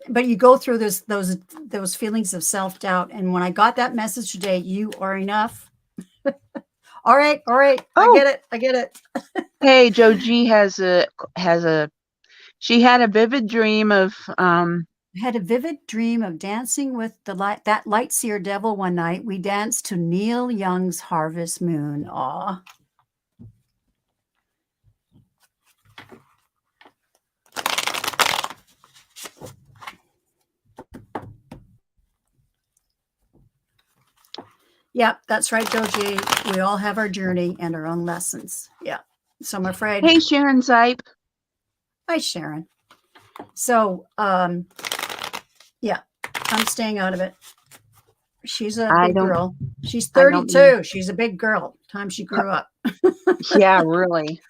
But you go through those feelings of self-doubt. And when I got that message today, you are enough. All right. Oh. I get it. Hey, Joe G she had a vivid dream of I had a vivid dream of dancing with that light seer devil one night. We danced to Neil Young's Harvest Moon. Aw. Yep, that's right, Doji. We all have our journey and our own lessons. Yeah. So I'm afraid. Hey, Sharon Zipe. Hi, Sharon. So, yeah, I'm staying out of it. She's a big girl. She's 32. She's a big girl. Time she grew up. Yeah, really.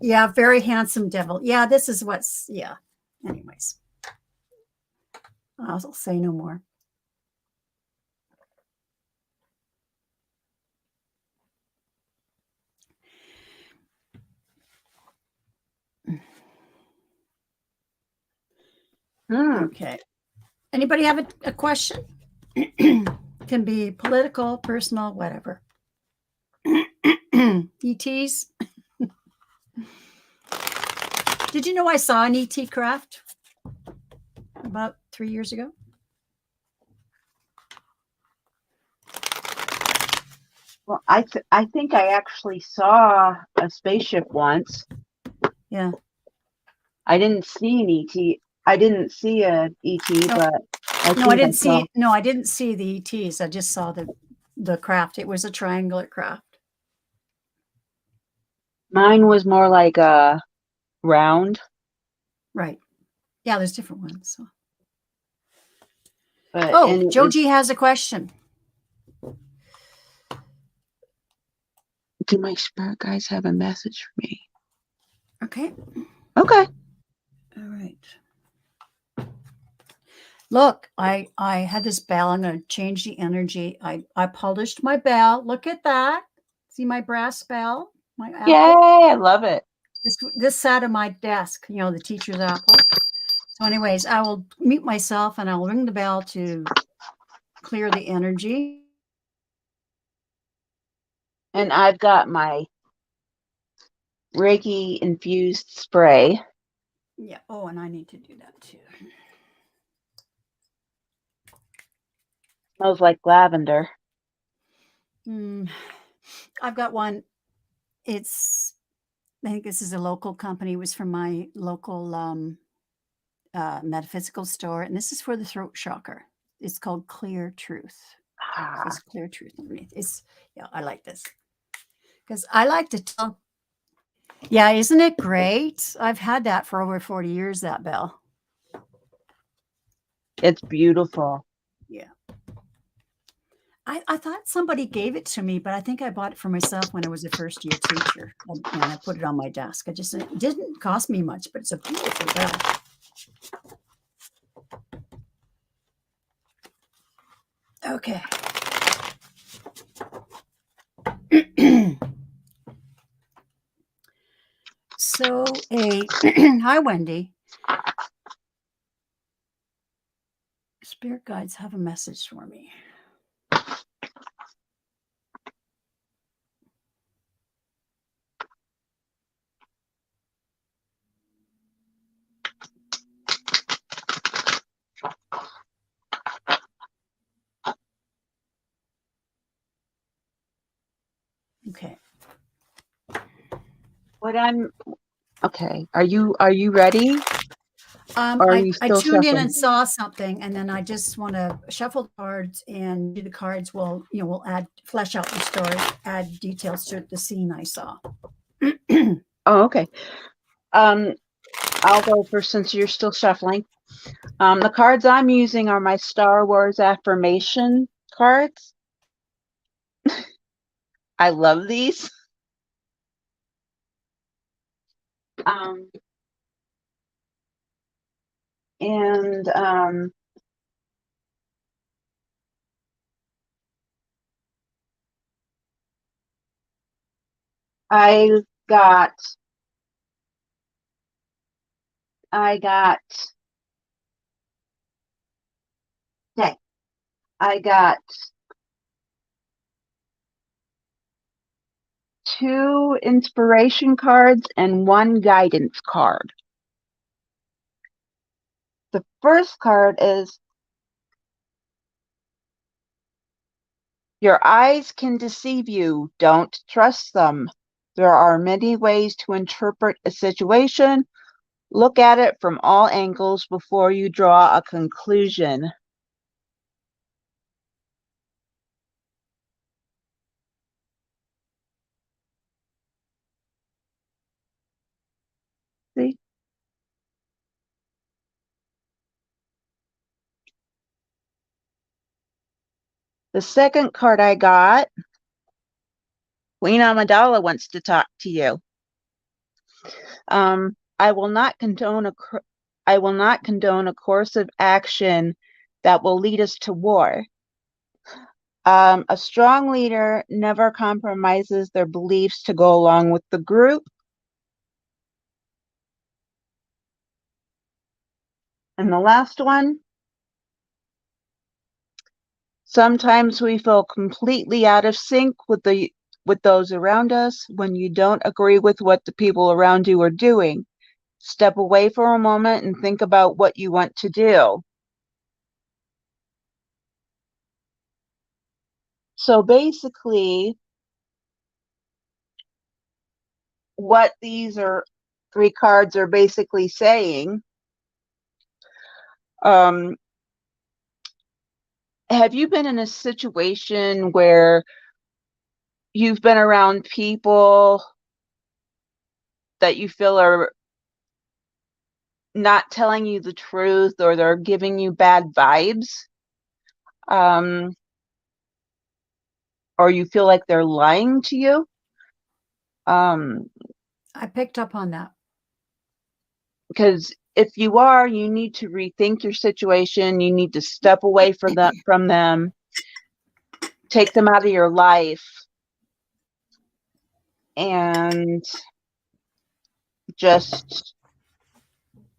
Yeah, very handsome devil. Yeah, this is what's, yeah. Anyways, I'll say no more. Okay. Anybody have a question? Can be political, personal, whatever. ETs. Did you know I saw an ET craft about 3 years ago? Well, I think I actually saw a spaceship once. Yeah. I didn't see an ET. I didn't see an ET, No. but I didn't see. No, I didn't see the ETs. I just saw the craft. It was a triangular craft. Mine was more like a round. Right. Yeah, there's different ones. So. But Joji has a question. Do my spirit guides have a message for me? Okay. Okay. All right. Look, I had this bell. I'm going to change the energy. I polished my bell. Look at that. See my brass bell? My apple? Yay, I love it. This sat on my desk, you know, the teacher's apple. So anyways, I will mute myself and I'll ring the bell to clear the energy. And I've got my Reiki infused spray. Yeah. Oh, and I need to do that too. Smells like lavender. I've got one. I think this is a local company. It was from my local metaphysical store. And this is for the throat chakra. It's called Clear Truth. It's Clear Truth underneath. Yeah, I like this. Because I like to tell. Yeah, isn't it great? I've had that for over 40 years, that bell. It's beautiful. Yeah. I thought somebody gave it to me, but I think I bought it for myself when I was a first year teacher. And I put it on my desk. It didn't cost me much, but it's a beautiful bell. Okay. So hi, Wendy. Spirit guides have a message for me. Okay. Okay. Are you ready? I tuned in and saw something, and then I just want to shuffle the cards and do the cards. We'll flesh out the story, add details to the scene I saw. Oh, okay. I'll go first since you're still shuffling. The cards I'm using are my Star Wars Affirmation cards. I love these. And I got okay. I got 2 inspiration cards and 1 guidance card. The first card is, your eyes can deceive you. Don't trust them. There are many ways to interpret a situation. Look at it from all angles before you draw a conclusion. See? The second card I got, Queen Amidala wants to talk to you. I will not condone a course of action that will lead us to war. A strong leader never compromises their beliefs to go along with the group. And the last one, sometimes we feel completely out of sync with those around us when you don't agree with what the people around you are doing. Step away for a moment and think about what you want to do. So basically, what these 3 cards are basically saying, have you been in a situation where you've been around people that you feel are not telling you the truth, or they're giving you bad vibes? Or you feel like they're lying to you? I picked up on that. Because if you are, you need to rethink your situation. You need to step away from them, take them out of your life, and just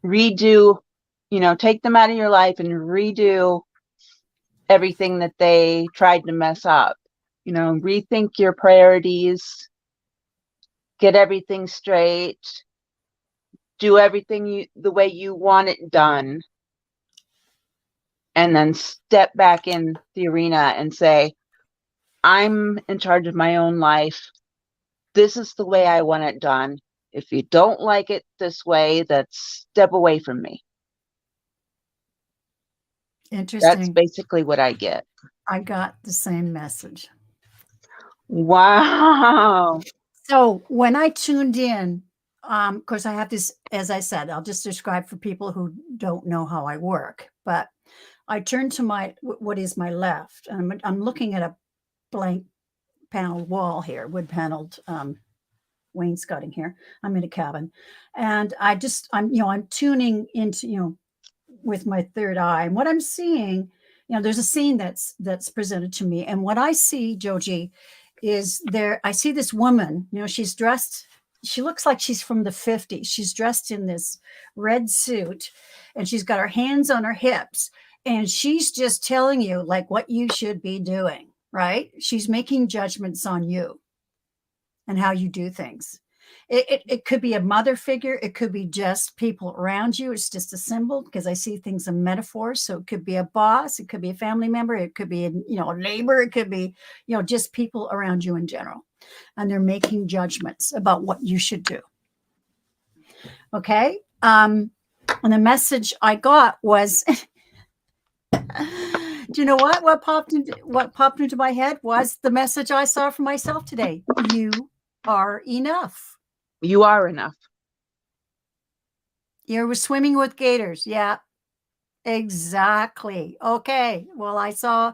redo, take them out of your life and redo everything that they tried to mess up. Rethink your priorities, get everything straight, do everything the way you want it done, and then step back in the arena and say, I'm in charge of my own life. This is the way I want it done. If you don't like it this way, then step away from me. Interesting. That's basically what I get. I got the same message. Wow. So when I tuned in, of course, I have this, as I said, I'll just describe for people who don't know how I work, but I turned to what is my left, and I'm looking at a blank paneled wall here, wood paneled wainscoting here. I'm in a cabin, and I'm tuning into, with my third eye, and what I'm seeing, there's a scene that's presented to me, and what I see, Joji, is I see this woman, she's dressed, she looks like she's from the 50s. She's dressed in this red suit, and she's got her hands on her hips, and she's just telling you like what you should be doing, right? She's making judgments on you and how you do things. It could be a mother figure. It could be just people around you. It's just a symbol, because I see things in metaphors. So it could be a boss. It could be a family member. It could be, a neighbor. It could be, just people around you in general. And they're making judgments about what you should do. Okay. And the message I got was, do you know what popped into my head was the message I saw for myself today. You are enough. You are enough. You were swimming with gators. Yeah, exactly. Okay. Well, I saw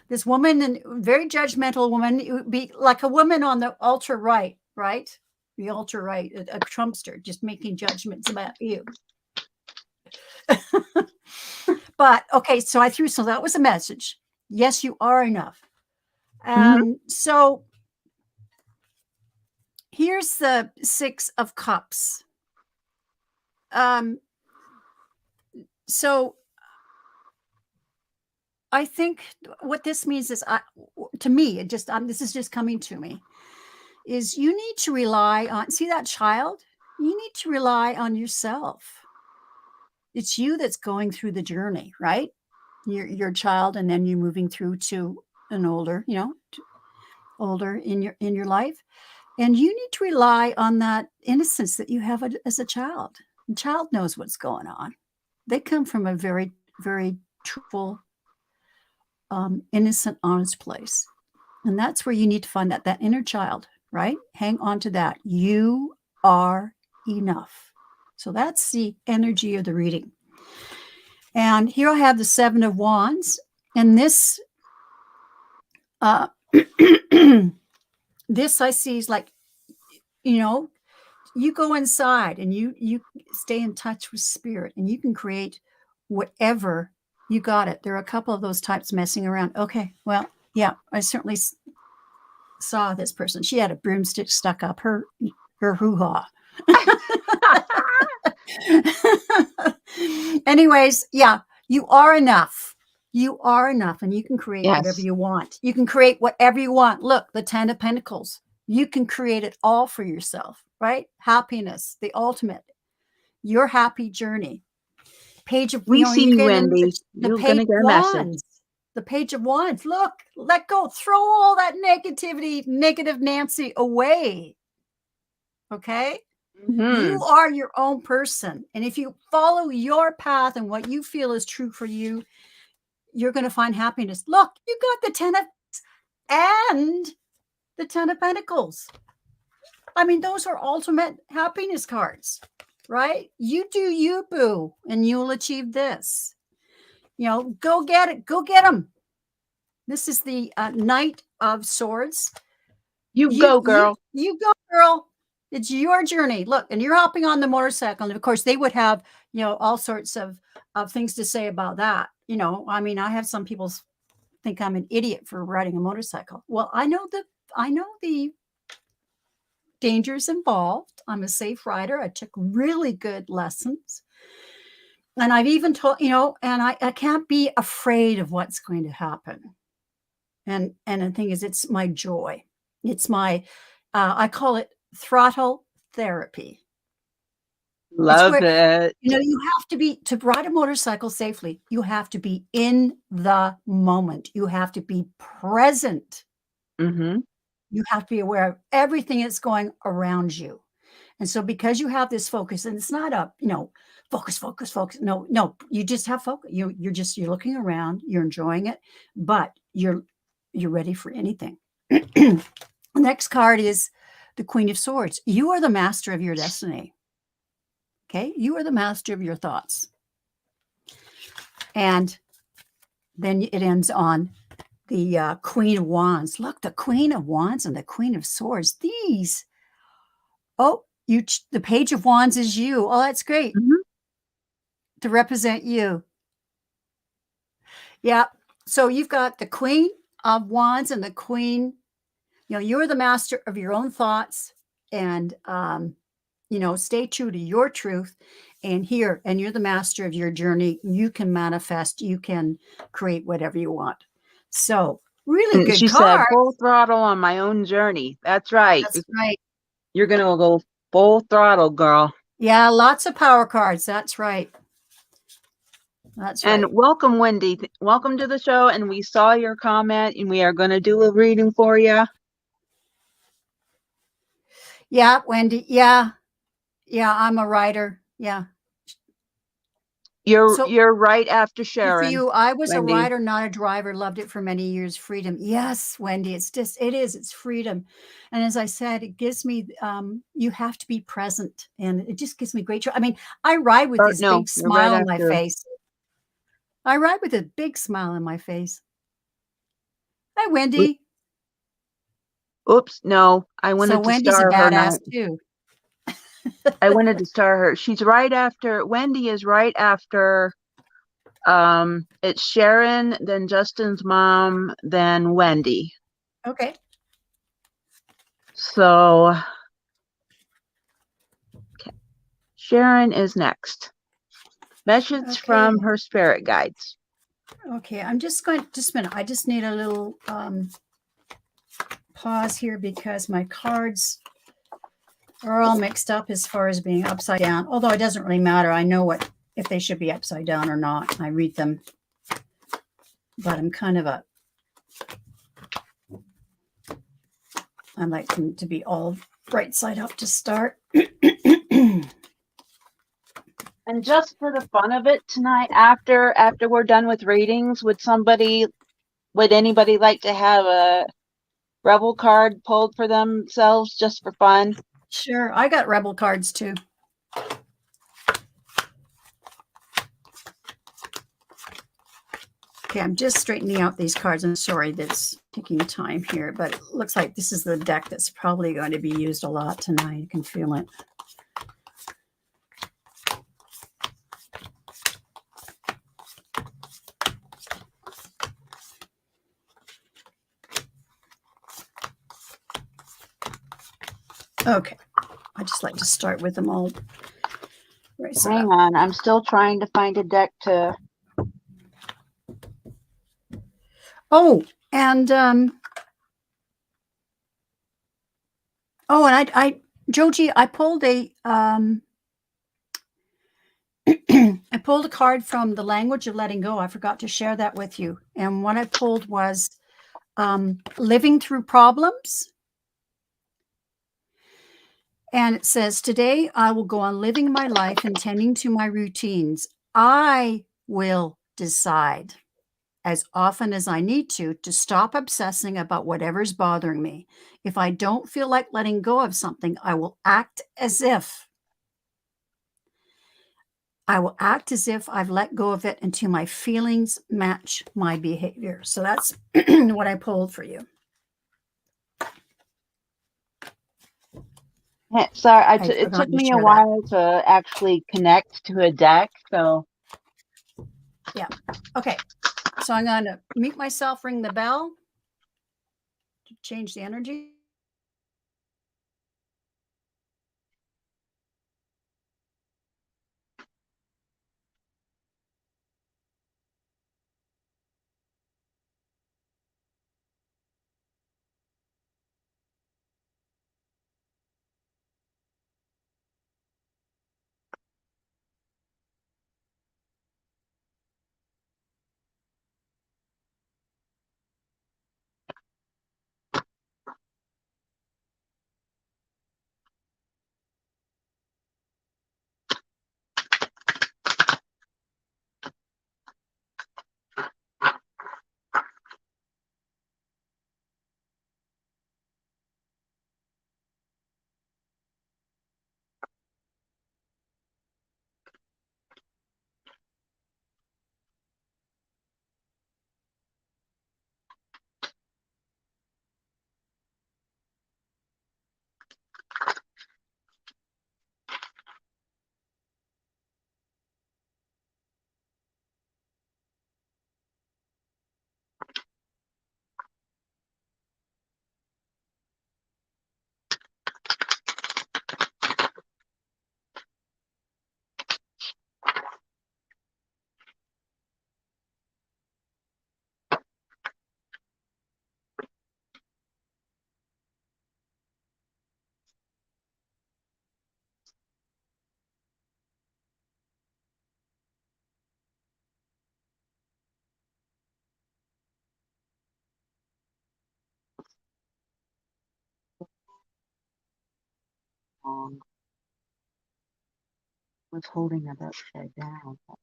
this woman, and very judgmental woman. It would be like a woman on the ultra right, right? The ultra right, a Trumpster, just making judgments about you. But okay, so that was a message. Yes, you are enough. So here's the 6 of Cups. So I think what this means is, to me, this is just coming to me, is you need to rely on, see that child? You need to rely on yourself. It's you that's going through the journey, right? You're a child, and then you're moving through to an older, older in your life. And you need to rely on that innocence that you have as a child. The child knows what's going on. They come from a very, very truthful, innocent, honest place. And that's where you need to find that inner child, right? Hang on to that. You are enough. So that's the energy of the reading. And here I have the Seven of Wands. And this, this I see is like, you go inside and you stay in touch with spirit, and you can create whatever. You got it. There are a couple of those types messing around. Okay, well, yeah, I certainly saw this person. She had a broomstick stuck up her hoo-ha. Anyways, yeah, you are enough. You are enough, and you can create whatever you want. You can create whatever you want. Look, the 10 of Pentacles. You can create it all for yourself, right? Happiness, the ultimate, your happy journey. Page of, we see you, Wendy. The Page of Wands. The Page of Wands. Look, let go. Throw all that negativity, negative Nancy away. Okay? You are your own person. And if you follow your path and what you feel is true for you, you're going to find happiness. Look, you got the 10 of and the 10 of Pentacles. I mean, those are ultimate happiness cards, right? You do you, boo, and you'll achieve this. Go get it. Go get them. This is the Knight of Swords. You go, girl. You go, girl. It's your journey. Look, and you're hopping on the motorcycle. And of course, they would have, all sorts of things to say about that. I mean, I have some people think I'm an idiot for riding a motorcycle. Well, I know the dangers involved. I'm a safe rider. I took really good lessons. And I've even told, and I can't be afraid of what's going to happen. And the thing is, it's my joy. It's my, I call it throttle therapy. Love it. You have to be, to ride a motorcycle safely, you have to be in the moment. You have to be present. You have to be aware of everything that's going around you. And so because you have this focus, and it's not a, focus. No, you just have focus. You're looking around, you're enjoying it, but you're ready for anything. The next card is the Queen of Swords. You are the master of your destiny. Okay. You are the master of your thoughts. And then it ends on the Queen of Wands. Look, the Queen of Wands and the Queen of Swords. These, the Page of Wands is you. Oh, that's great. To represent you. Yeah. So you've got the Queen of Wands and the Queen. You're the master of your own thoughts, and, stay true to your truth. And you're the master of your journey. You can manifest, you can create whatever you want. So really good she card. said, full throttle on my own journey. That's right. That's right. You're going to go full throttle, girl. Yeah, lots of power cards. That's right. That's right. And welcome, Wendy. Welcome to the show. And we saw your comment, and we are going to do a reading for you. Yeah, Wendy. Yeah, I'm a writer. Yeah. You're right after Sharon. For you, I was Wendy. A writer, not a driver. Loved it for many years. Freedom. Yes, Wendy. It's freedom. And as I said, it gives me, you have to be present, and it just gives me great joy. I mean, I ride with this big smile on my face. I ride with a big smile on my face. Hi, Wendy. Oops, no. I wanted to Wendy's star a her. badass too. I wanted to star her. She's right after, Wendy is right after, it's Sharon, then Justin's mom, then Wendy. Okay. So, okay. Sharon is next. Message from her spirit guides. Okay, I'm just a minute. I just need a little pause here because my cards are all mixed up as far as being upside down, although it doesn't really matter. I know what if they should be upside down or not. I read them, but I'm kind of a I like them to be all right side up to start. And just for the fun of it tonight, after we're done with readings, would anybody like to have a rebel card pulled for themselves just for fun? Sure, I got rebel cards too. Okay, I'm just straightening out these cards. I'm sorry that's taking time here, but it looks like this is the deck that's probably going to be used a lot tonight. I can feel it. Okay, I just like to start with them all. Right, so Hang on, I'm still trying to find a deck to. Oh, and I Joji, I pulled a I pulled a card from the language of letting go. I forgot to share that with you. And what I pulled was living through problems. And it says, today I will go on living my life and tending to my routines. I will decide as often as I need to stop obsessing about whatever's bothering me. If I don't feel like letting go of something, I will act as if I've let go of it until my feelings match my behavior. So that's what I pulled for you. Sorry, I'd it took forgotten to me a share that. while to actually connect to a deck, so. Yeah. Okay. So I'm going to mute myself, ring the bell to change the energy. Was holding it upside down. What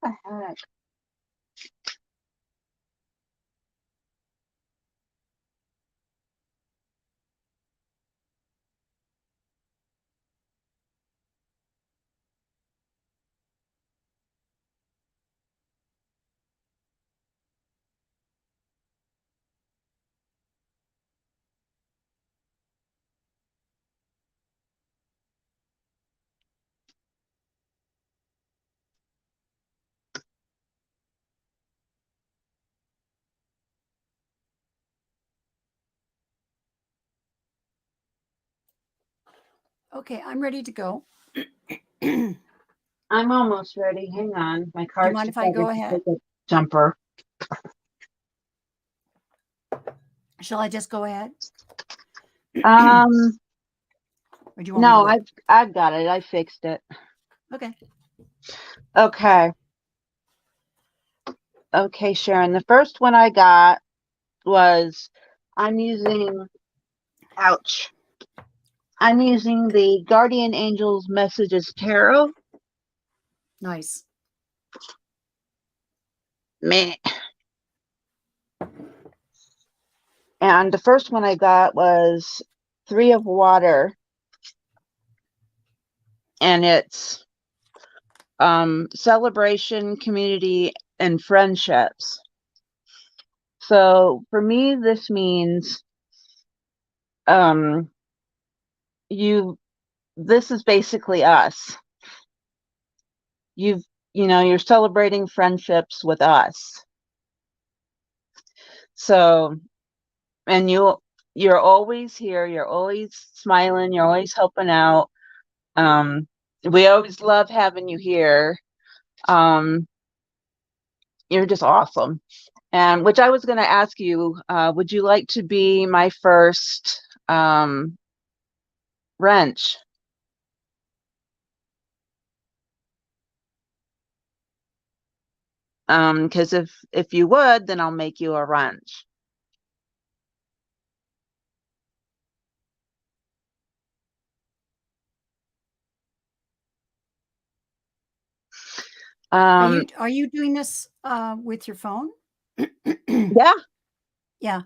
the heck? Okay, I'm ready to go. I'm almost ready. Hang on. My Do you cards mind if I go decided to ahead? take a jumper. Shall I just go ahead? Um, Or do you want me to no, wait? I've got it. I fixed it. Okay. Okay. Okay, Sharon. The first one I got was I'm using ouch. I'm using the Guardian Angels Messages Tarot. Nice. Meh. And the first one I got was Three of Water. And it's celebration, community, and friendships. So for me, this means this is basically us. You're celebrating friendships with us. So, and you're always here, you're always smiling, you're always helping out. We always love having you here. You're just awesome. And which I was going to ask you, would you like to be my first wrench? Because if you would, then I'll make you a wrench. Are you doing this with your phone? Yeah, Yeah.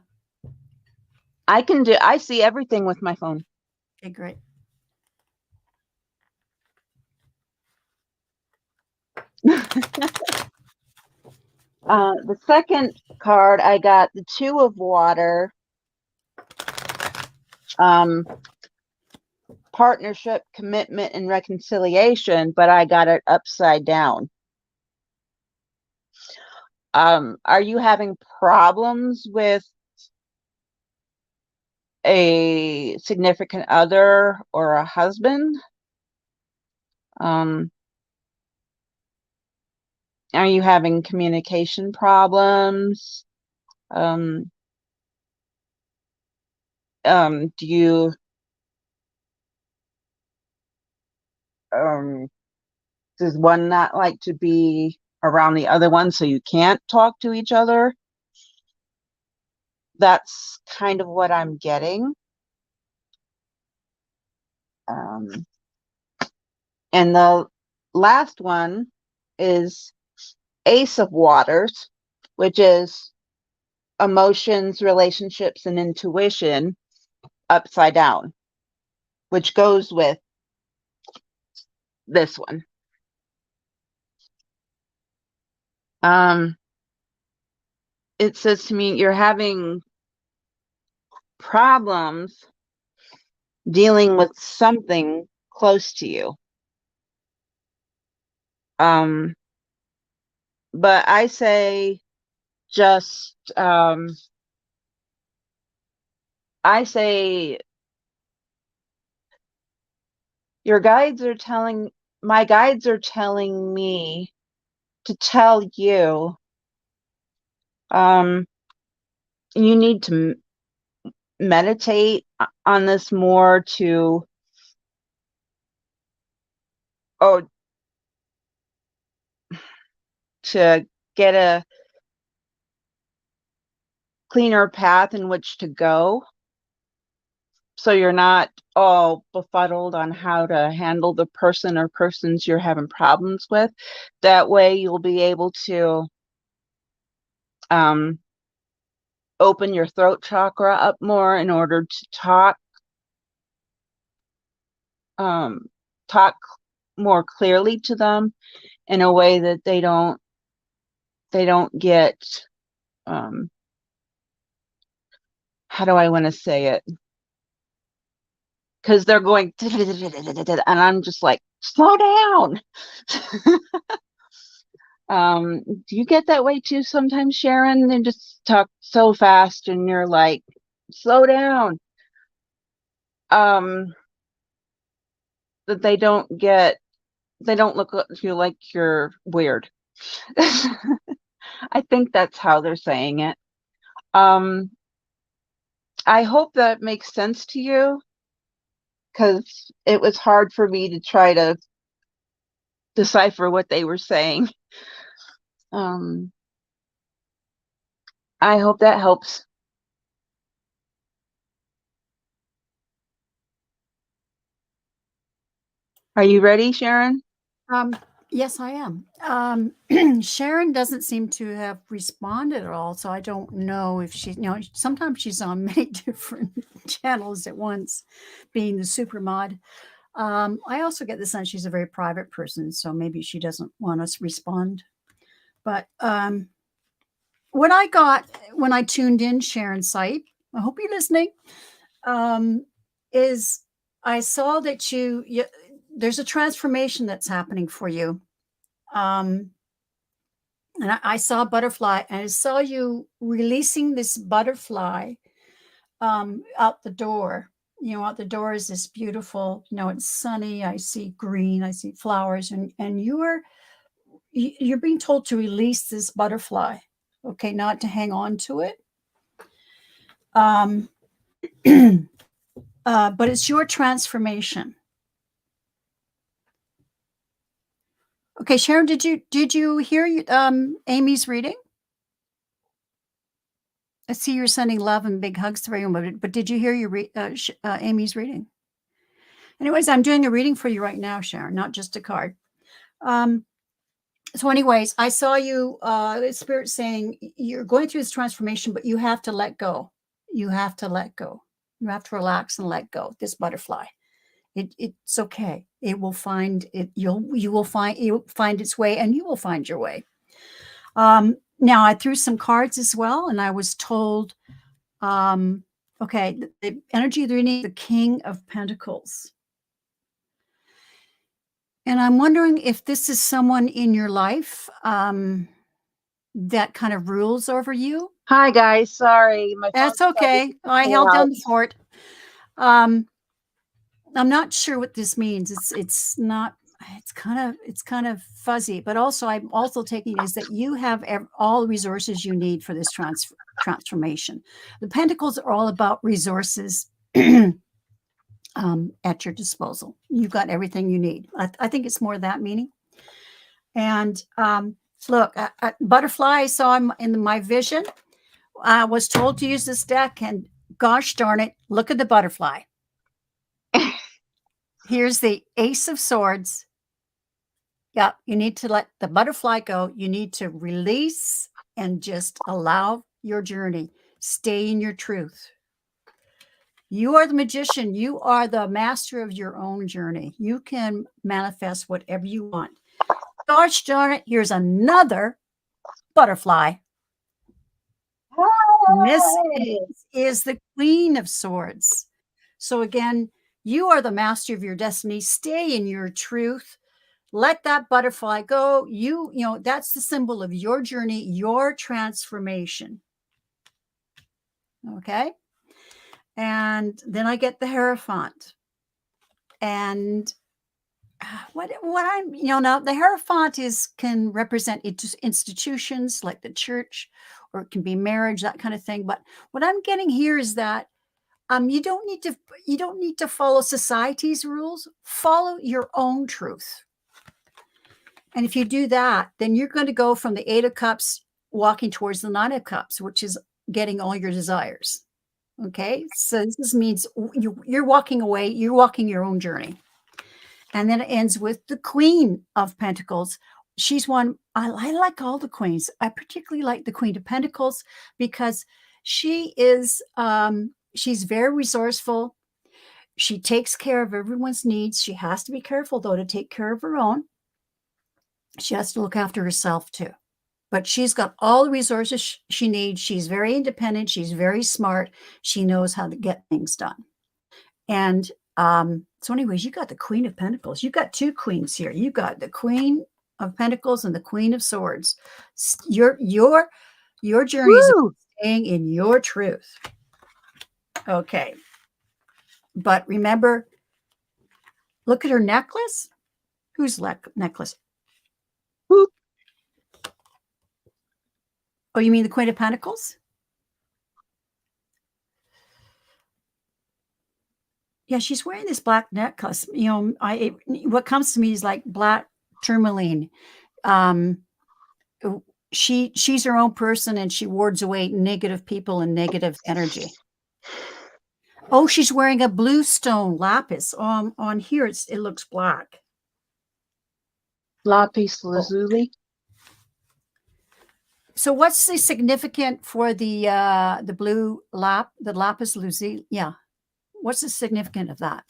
I see everything with my phone. Okay, great. The second card, I got the Two of Water. Partnership, commitment, and reconciliation, but I got it upside down. Are you having problems with a significant other or a husband? Are you having communication problems? Do you does one not like to be around the other one, so you can't talk to each other? That's kind of what I'm getting. And the last one is Ace of Waters, which is emotions, relationships, and intuition upside down, which goes with this one. It says to me, you're having problems dealing with something close to you. But I say just, I say my guides are telling me to tell you, you need to meditate on this more to get a cleaner path in which to go, so you're not all befuddled on how to handle the person or persons you're having problems with. That way you'll be able to open your throat chakra up more in order to talk more clearly to them in a way that they don't get, how do I want to say it? Because they're going, and I'm just like, slow down. Do you get that way too sometimes, Sharon? They just talk so fast and you're like, slow down. that they don't look at you like you're weird. I think that's how they're saying it. I hope that makes sense to you, because it was hard for me to try to decipher what they were saying. I hope that helps. Are you ready, Sharon? Yes, I am. Sharon doesn't seem to have responded at all, so I don't know if she, sometimes she's on many different channels at once, being the super mod. I also get the sense she's a very private person, so maybe she doesn't want us to respond. But what I got when I tuned in Sharon's site, I hope you're listening, is I saw that you there's a transformation that's happening for you. And I saw a butterfly, and I saw you releasing this butterfly out the door. Out the door is this beautiful, it's sunny. I see green, I see flowers, and you're being told to release this butterfly, okay, not to hang on to it. But it's your transformation. Okay, Sharon, did you hear Amy's reading? I see you're sending love and big hugs to everyone, but did you hear Amy's reading? Anyways, I'm doing a reading for you right now, Sharon, not just a card. So anyways, I saw you, Spirit saying you're going through this transformation, but you have to let go. You have to let go. You have to relax and let go. This butterfly, it's okay. It will find it. You'll find its way, and you will find your way. Now I threw some cards as well, and I was told, okay, the energy of the reading, the King of Pentacles. And I'm wondering if this is someone in your life that kind of rules over you. Hi, guys. Sorry. That's okay. I held down the fort. I'm not sure what this means. It's kind of fuzzy, but also I'm also taking is that you have all the resources you need for this transformation. The Pentacles are all about resources at your disposal. You've got everything you need. I think it's more that meaning. And look, butterfly, I saw him in my vision. I was told to use this deck, and gosh darn it, look at the butterfly. Here's the Ace of Swords. Yeah, you need to let the butterfly go. You need to release and just allow your journey. Stay in your truth. You are the magician. You are the master of your own journey. You can manifest whatever you want. Gosh darn it, here's another butterfly. Miss is the Queen of Swords. So again, you are the master of your destiny. Stay in your truth. Let that butterfly go. You know, that's the symbol of your journey, your transformation. Okay. And then I get the Hierophant. And what I'm, now the Hierophant can represent institutions like the church, or it can be marriage, that kind of thing. But what I'm getting here is that you don't need to follow society's rules. Follow your own truth. And if you do that, then you're going to go from the Eight of Cups walking towards the Nine of Cups, which is getting all your desires. Okay, so this means you're walking away, you're walking your own journey. And then it ends with the Queen of Pentacles. She's one, I like all the queens. I particularly like the Queen of Pentacles because she is, she's very resourceful. She takes care of everyone's needs. She has to be careful, though, to take care of her own. She has to look after herself, too. But she's got all the resources she needs. She's very independent. She's very smart. She knows how to get things done. And so anyways, you got the Queen of Pentacles. You got two queens here. You got the Queen of Pentacles and the Queen of Swords. Your journey is staying in your truth. Okay. But remember, Look at her necklace. Whose necklace? Whoop. Oh, you mean the Queen of Pentacles? Yeah, she's wearing this black necklace. You know, what comes to me is like black tourmaline. Um, she's her own person, and she wards away negative people and negative energy. Oh, she's wearing a blue stone lapis. On here, it looks black. Lapis lazuli. So, what's the significant for the the lapis lazuli? Yeah, what's the significant of that?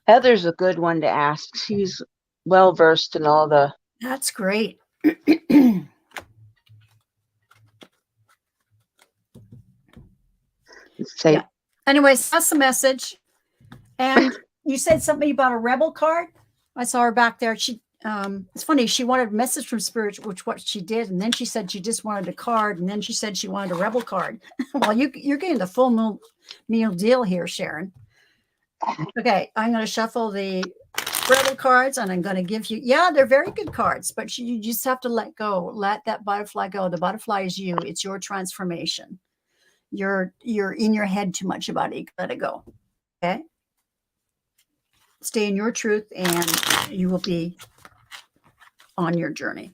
Heather's a good one to ask. She's well versed in all the. That's great. Say. Yeah. Anyways, that's the message. And you said something about a rebel card. I saw her back there. She it's funny, she wanted a message from spirit, which what she did, and then she said she just wanted a card, and then she said she wanted a rebel card. Well, you're getting the full meal deal here, Sharon. Okay, I'm going to shuffle the rebel cards, and I'm going to give you, yeah, they're very good cards, but you just have to let go. Let that butterfly go. The butterfly is you. It's your transformation. You're in your head too much about it. You let it go. Okay. Stay in your truth, and you will be on your journey.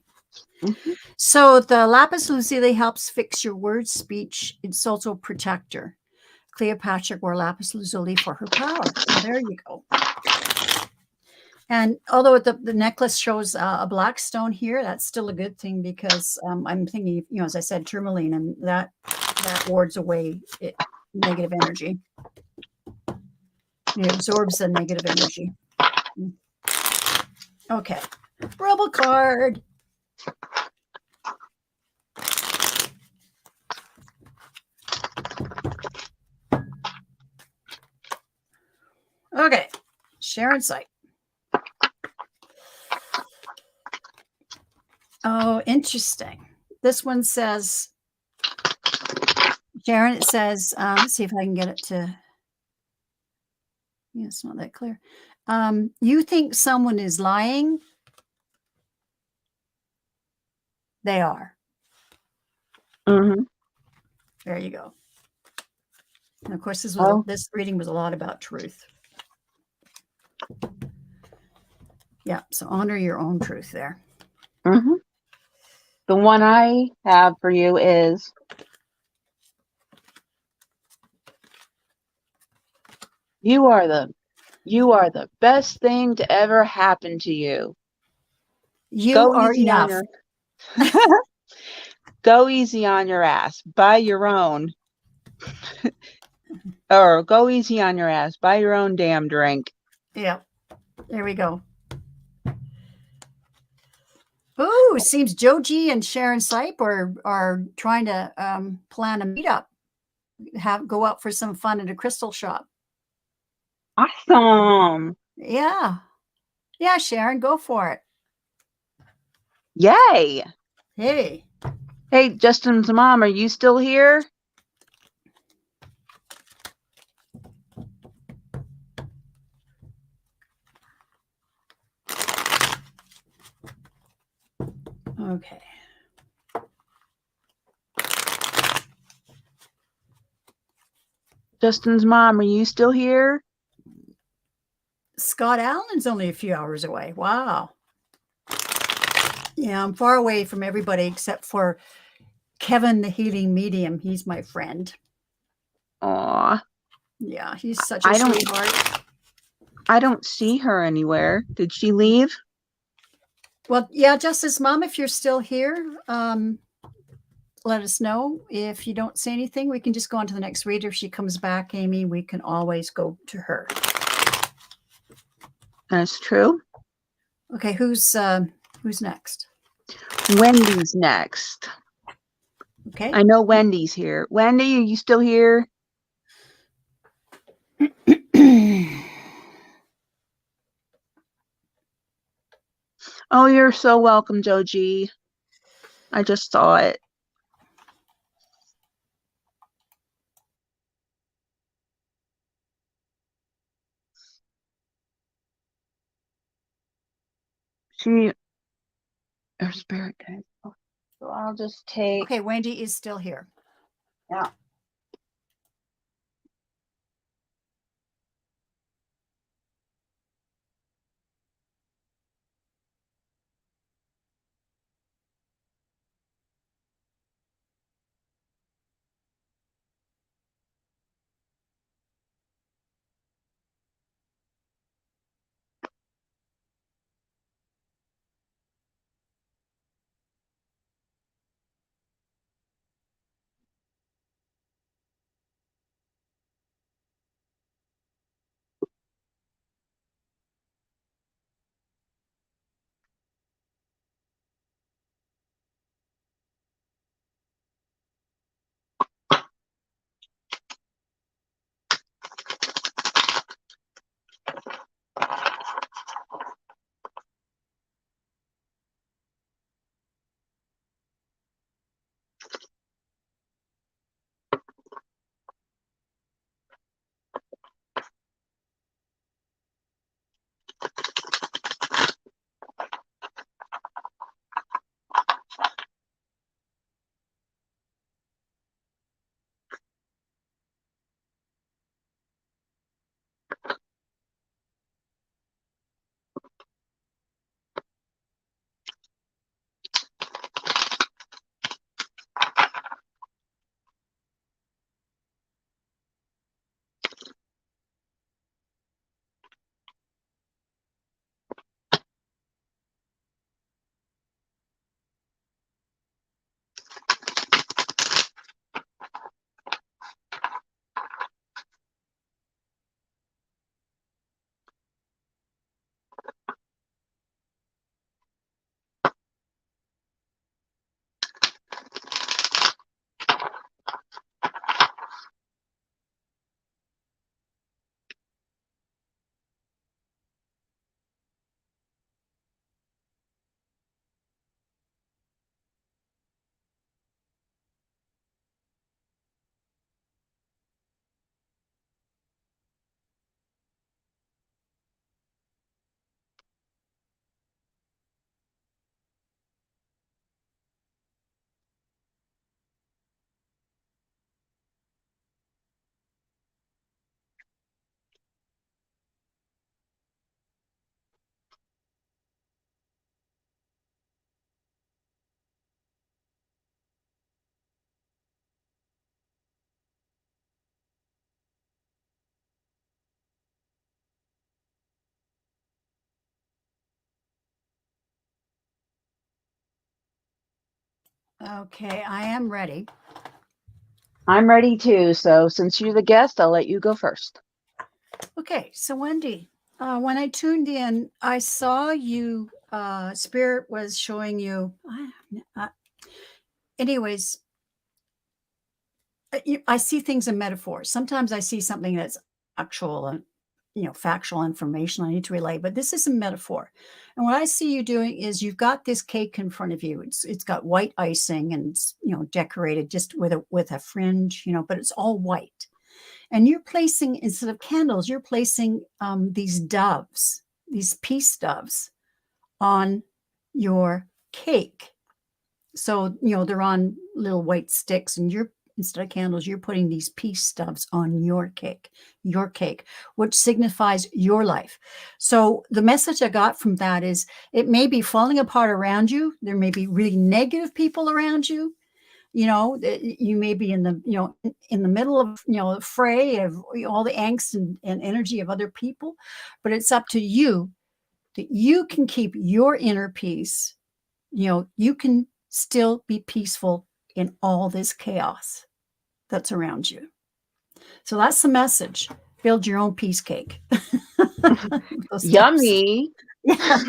Mm-hmm. So the lapis lazuli helps fix your word speech. It's also a protector. Cleopatra wore lapis lazuli for her power. So there you go. And although the necklace shows a black stone here, that's still a good thing, because I'm thinking, you know, as I said, tourmaline, and that wards away negative energy. It absorbs the negative energy. Okay. Rebel card. Okay. Sharon Sight. Oh, interesting. This one says, Sharon, it says, let's see if I can get it to, yeah, it's not that clear. You think someone is lying? They are. Mm-hmm. There you go. And of course, this reading was a lot about truth. Yeah, so honor your own truth there. Mm-hmm. The one I have for you is you are the best thing to ever happen to you. You are enough. Go easy on your ass. Buy your own. Or go easy on your ass. Buy your own damn drink. Yeah. There we go. Oh, it seems Joji and Sharon Sipe are trying to plan a meetup. Go out for some fun at a crystal shop. Awesome. Yeah. Yeah, Sharon, go for it. Yay. Hey. Hey, Justin's mom, are you still here? Okay. Justin's mom, are you still here? Scott Allen's only a few hours away. Wow. Yeah, I'm far away from everybody except for Kevin, the healing medium. He's my friend. Aw. Yeah, he's such a sweetheart. I don't see her anywhere. Did she leave? Well, yeah, Justice Mom, if you're still here, let us know. If you don't say anything, we can just go on to the next reader. If she comes back, Amy, we can always go to her. That's true. Okay, who's next? Wendy's next. Okay. I know Wendy's here. Wendy, are you still here? Oh, you're so welcome, Joji. I just saw it. Her spirit guide. So I'll just take. Okay, Wendy is still here. Yeah. Okay, I am ready. I'm ready too. So since you're the guest, I'll let you go first. Okay, so Wendy, when I tuned in, I saw you, Spirit was showing you, anyways, I see things in metaphors. Sometimes I see something that's actual and, factual information I need to relay, but this is a metaphor. And what I see you doing is you've got this cake in front of you. It's got white icing and it's, decorated just with a fringe, but it's all white. And you're placing, instead of candles, you're placing these doves, these peace doves on your cake. So, they're on little white sticks, and instead of candles, you're putting these peace doves on your cake, which signifies your life. So the message I got from that is it may be falling apart around you. There may be really negative people around you. You may be in the middle of, the fray of all the angst and energy of other people, but it's up to you that you can keep your inner peace. You can still be peaceful in all this chaos that's around you. So that's the message. Build your own peace cake. Yummy. Yeah.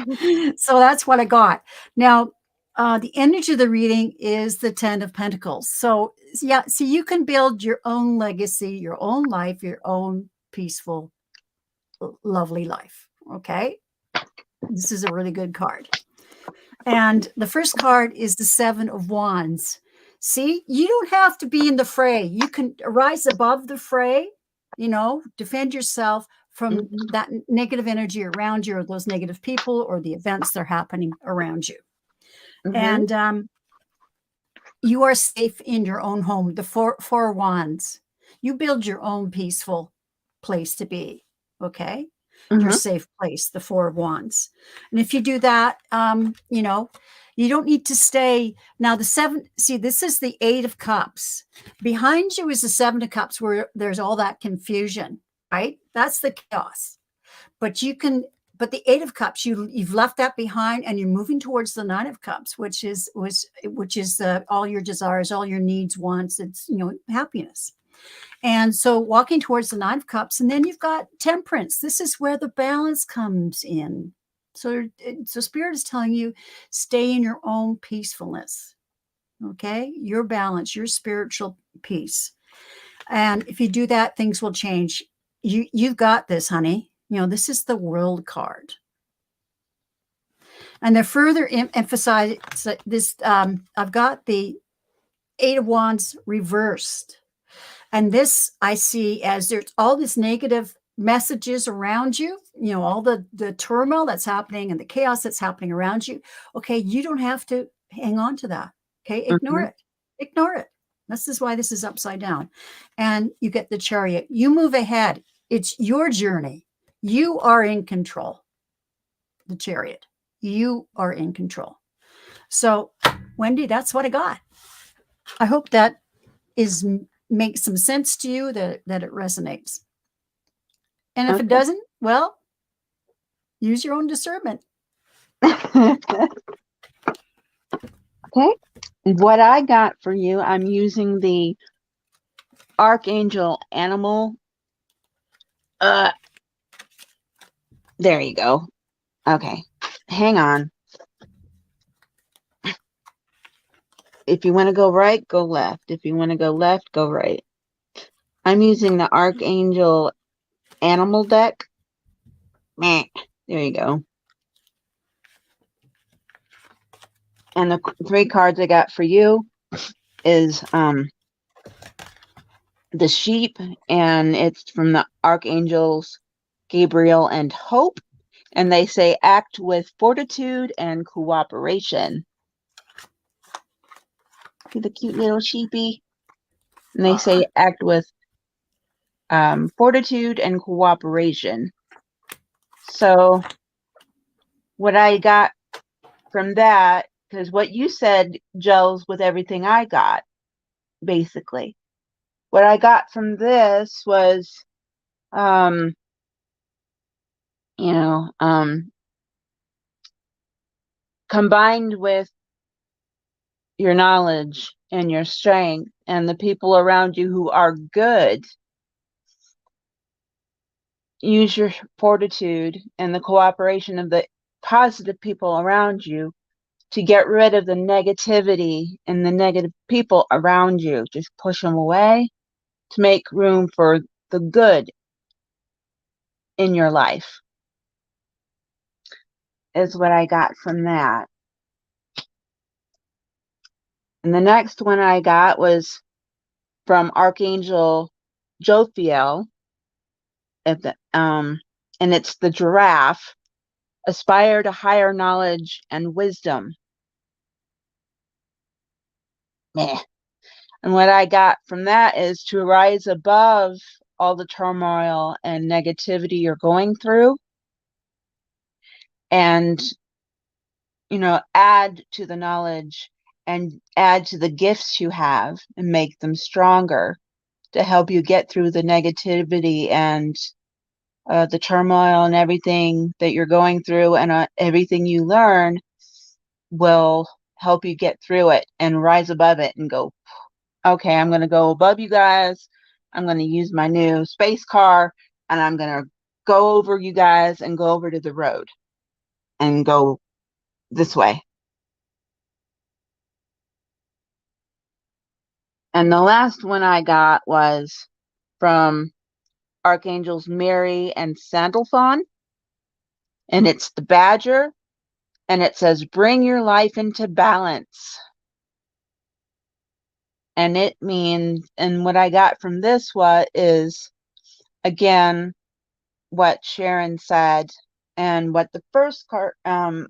So that's what I got. Now, the energy of the reading is the 10 of Pentacles. So yeah, see, you can build your own legacy, your own life, your own peaceful, lovely life. Okay. This is a really good card. And the first card is the 7 of Wands. See, you don't have to be in the fray. You can rise above the fray, defend yourself, from Mhm. that negative energy around you, or those negative people, or the events that are happening around you. Mhm. And you are safe in your own home. The four wands. You build your own peaceful place to be. Okay. Your Mhm. safe place, the Four of Wands. And if you do that, you don't need to stay. Now, the seven, see, this is the Eight of Cups. Behind you is the Seven of Cups, where there's all that confusion, right? That's the chaos. But the Eight of Cups, you've left that behind, and you're moving towards the Nine of Cups, which is all your desires, all your needs, wants. It's happiness. And so walking towards the Nine of Cups, and then you've got Temperance. This is where the balance comes in. So Spirit is telling you, stay in your own peacefulness. Okay, your balance, your spiritual peace. And if you do that, things will change. You've got this, honey. This is the World card. And they're further emphasize this. I've got the Eight of Wands reversed. And this I see as there's all this negative messages around you, all the turmoil that's happening and the chaos that's happening around you. Okay, you don't have to hang on to that. Okay, ignore Mhm. it. Ignore it. This is why this is upside down. And you get the Chariot. You move ahead. It's your journey. You are in control. The Chariot. You are in control. So, Wendy, that's what I got. I hope that makes some sense to you, that it resonates. And if it Okay. doesn't, well, use your own discernment. Okay. What I got for you, I'm using the Archangel Animal. Uh, there you go. Okay. Hang on. If you want to go right, go left. If you want to go left, go right. I'm using the Archangel Animal deck. Meh. There you go. And the three cards I got for you is the sheep, and it's from the Archangels Gabriel and Hope. And they say act with fortitude and cooperation. See the cute little sheepy? And they say act with fortitude and cooperation. So what I got from that, because what you said gels with everything I got, basically. What I got from this was, um, you know, combined with your knowledge and your strength and the people around you who are good, use your fortitude and the cooperation of the positive people around you to get rid of the negativity and the negative people around you. Just push them away to make room for the good in your life, is what I got from that. And the next one I got was from Archangel Jophiel, and it's the giraffe. Aspire to higher knowledge and wisdom. Meh. And what I got from that is to rise above all the turmoil and negativity you're going through, and add to the knowledge and add to the gifts you have and make them stronger to help you get through the negativity and the turmoil and everything that you're going through, and everything you learn will help you get through it and rise above it and go, okay, I'm going to go above you guys. I'm going to use my new space car, and I'm going to go over you guys and go over to the road and go this way. And the last one I got was from Archangels Mary and Sandalphon, and it's the Badger, and it says, bring your life into balance. And it means, and what I got from this is, again, what Sharon said and what the first card,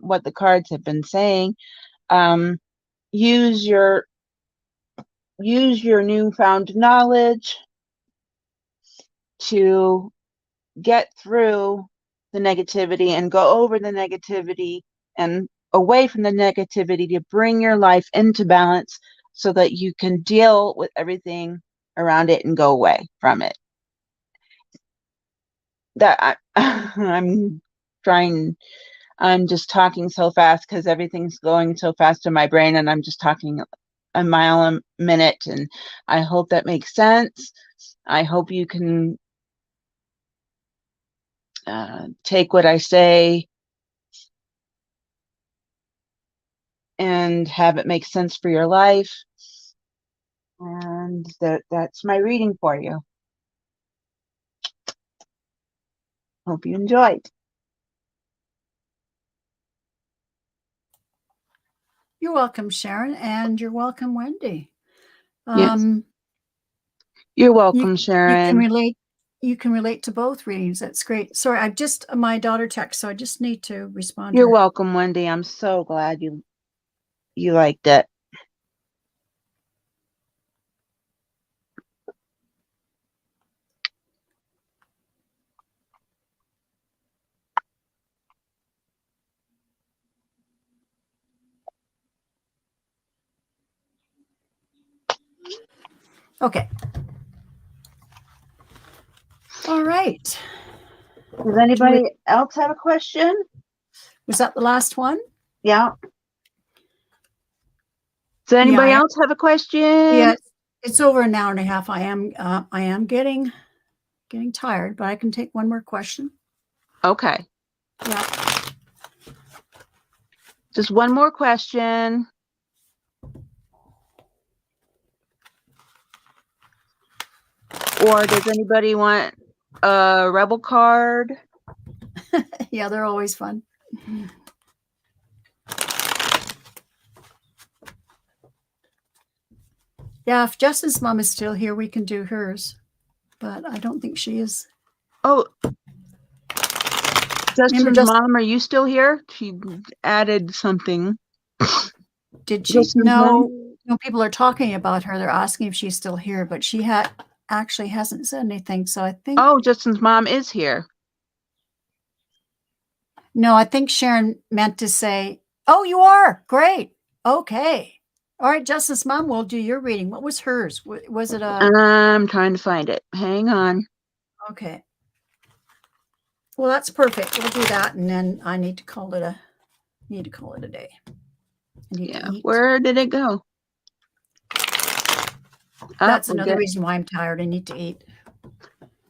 what the cards have been saying. Um, use your newfound knowledge to get through the negativity and go over the negativity and away from the negativity to bring your life into balance so that you can deal with everything around it and go away from it. That I'm trying, I'm just talking so fast because everything's going so fast in my brain, and I'm just talking a mile a minute, and I hope that makes sense. I hope you can take what I say and have it make sense for your life. And that's my reading for you. Hope you enjoyed. You're welcome, Sharon, and you're welcome, Wendy. Yes. You're welcome, You Sharon. can relate to both readings. That's great. Sorry, I just my daughter texted, so I just need to respond to You're her. welcome, Wendy. I'm so glad you liked it. Okay. All right. Does anybody else have a question? Was that the last one? Yeah. Does anybody else have a question? Yeah, it's over an hour and a half. I am getting tired, but I can take one more question. Okay. Yeah. Just one more question. Or does anybody want a rebel card? Yeah, they're always fun. Yeah, if Justin's mom is still here, we can do hers, but I don't think she is. Oh, Justin's mom, are you still here? She added something. Did she? Justin's No, mom? no. People are talking about her. They're asking if she's still here, but she actually hasn't said anything. So I think. Oh, Justin's mom is here. No, I think Sharon meant to say, "Oh, you are great. Okay, all right." Justin's mom will do your reading. What was hers? Was it a? I'm trying to find it. Hang on. Okay. Well, that's perfect. We'll do that, and then I need to call it a day. I need to eat. Where did it go? That's another reason why I'm tired. I need to eat.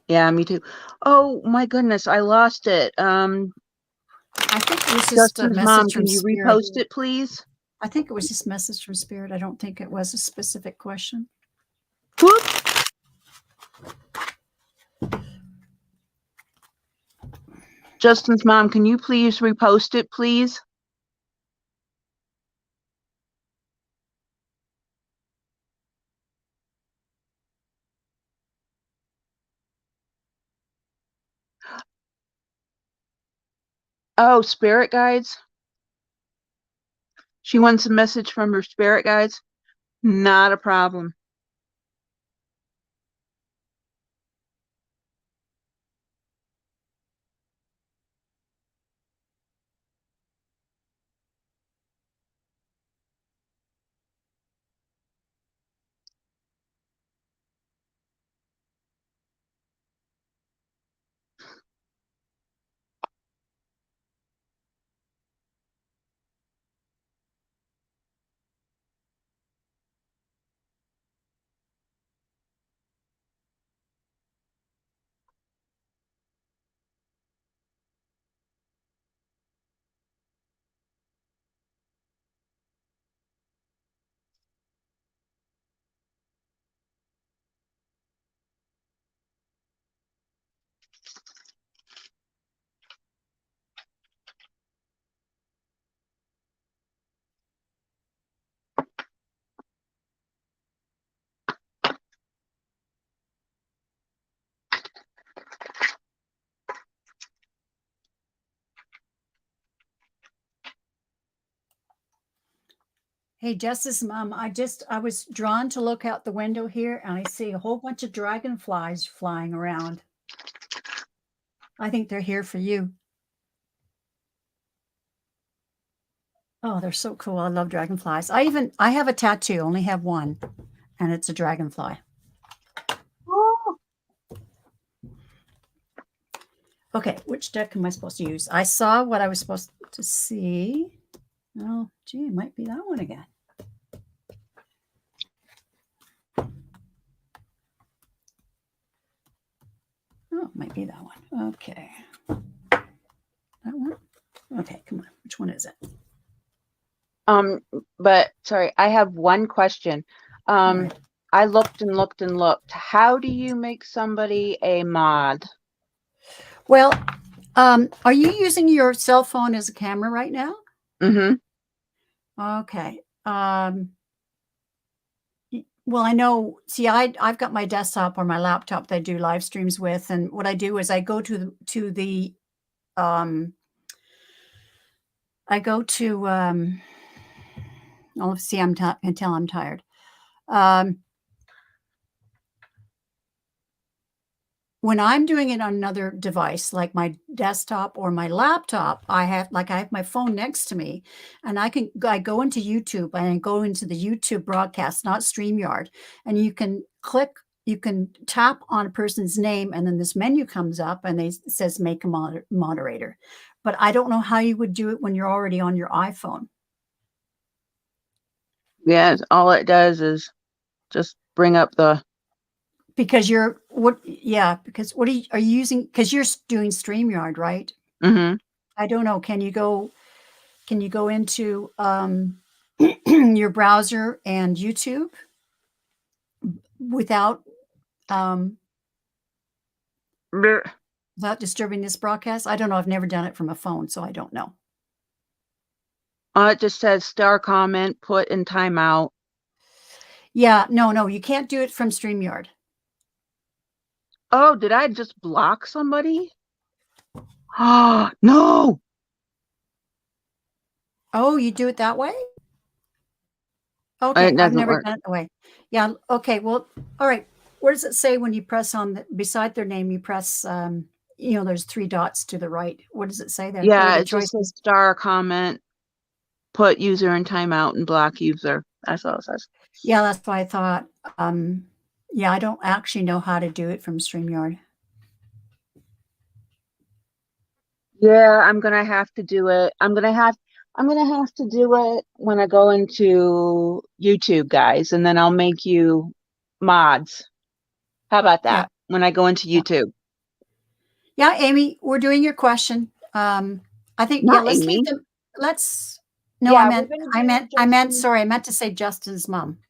Yeah, me too. Oh my goodness, I lost it. I think it was just Justin's a message mom, from can you Spirit. repost it, please? I think it was just a message from Spirit. I don't think it was a specific question. Whoop. Justin's mom, can you please repost it, please? Oh, spirit guides. She wants a message from her spirit guides. Not a problem. Hey, Justice Mom, I was drawn to look out the window here and I see a whole bunch of dragonflies flying around. I think they're here for you. Oh, they're so cool. I love dragonflies. I have a tattoo, only have one, and it's a dragonfly. Oh, Okay, which deck am I supposed to use? I saw what I was supposed to see. Oh, gee, it might be that one again. Oh, it might be that one. Okay. That one? Okay, come on. Which one is it? but sorry, I have one question. Right. I looked and looked and looked. How do you make somebody a mod? Well, are you using your cell phone as a camera right now? Mm-hmm. Okay. Well, I know, see, I've got my desktop or my laptop that I do live streams with. And what I do is I go um, oh, see, until I'm tired. When I'm doing it on another device, like my desktop or my laptop, I have my phone next to me, and I go into YouTube and I go into the YouTube broadcast, not StreamYard, and you can tap on a person's name, and then this menu comes up and it says make a moderator. But I don't know how you would do it when you're already on your iPhone. Yeah, all it does is just bring up the. Because because what are you using? Because you're doing StreamYard, right? Mm-hmm. I don't know. Can you go into your browser and YouTube without without disturbing this broadcast? I don't know. I've never done it from a phone, so I don't know. It just says star comment, put in timeout. Yeah, no, you can't do it from StreamYard. Oh, did I just block somebody? Oh, no. Oh, you do it that way? Okay, It I've doesn't never work. done it that way. Yeah, okay. Well, all right. What does it say when you press on beside their name, you press there's three dots to the right. What does it say there? What are Yeah, the it just says choices? star comment, put user in timeout, and block user. That's all it says. Yeah, that's why I thought. Yeah, I don't actually know how to do it from StreamYard. Yeah, I'm gonna have to do it. I'm gonna have to do it when I go into YouTube, guys, and then I'll make you mods. How about Yeah, that? When I go into yeah, YouTube. yeah. Amy, we're doing your question. I think Not let's leave Amy. them. Let's. No, Yeah, we're gonna do Justin. Sorry, I meant to say Justin's mom.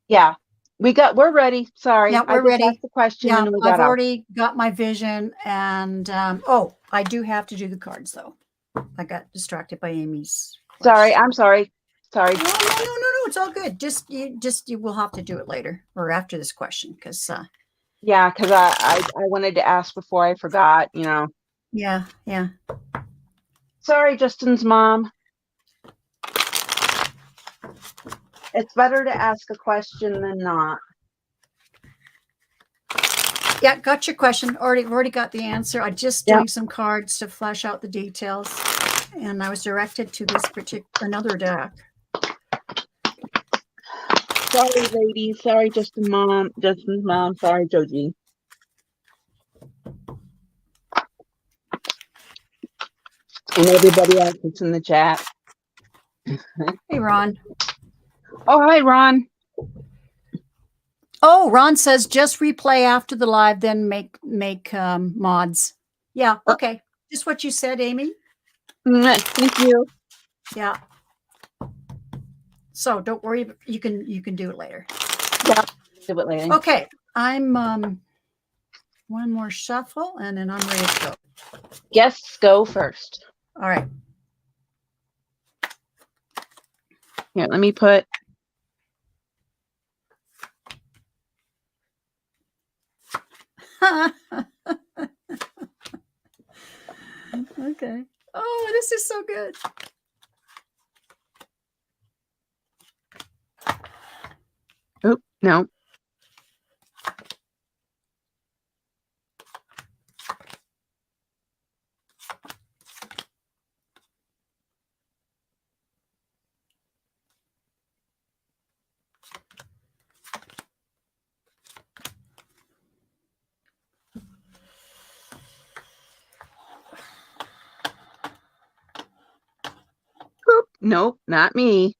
Yeah. We're ready. Sorry. Yeah, I we're just asked ready. the question Yeah, and we I've got off. already got my vision, and oh, I do have to do the cards though. I got distracted by Amy's Sorry, question. I'm sorry. Sorry. No, it's all good. You will have to do it later or after this question because Yeah, because I wanted to ask before I forgot, yeah. Sorry, Justin's mom. It's better to ask a question than not. Yeah, got your question. Already got the answer. I just Yep. doing some cards to flesh out the details, and I was directed to this another deck. Sorry, ladies. Sorry, Justin's mom. Sorry, Joji. And everybody else that's in the chat. Hey, Ron. Oh, hi, Ron. Oh, Ron says just replay after the live, then make mods. Yeah, okay. Just what you said, Amy. Thank you. Yeah. So don't worry. You can do it later. Yeah, do it later. Okay. I'm one more shuffle, and then I'm ready to go. Guests go first. All right. Here, let me put. Okay. Oh, this is so good. No. Oop, nope, not me.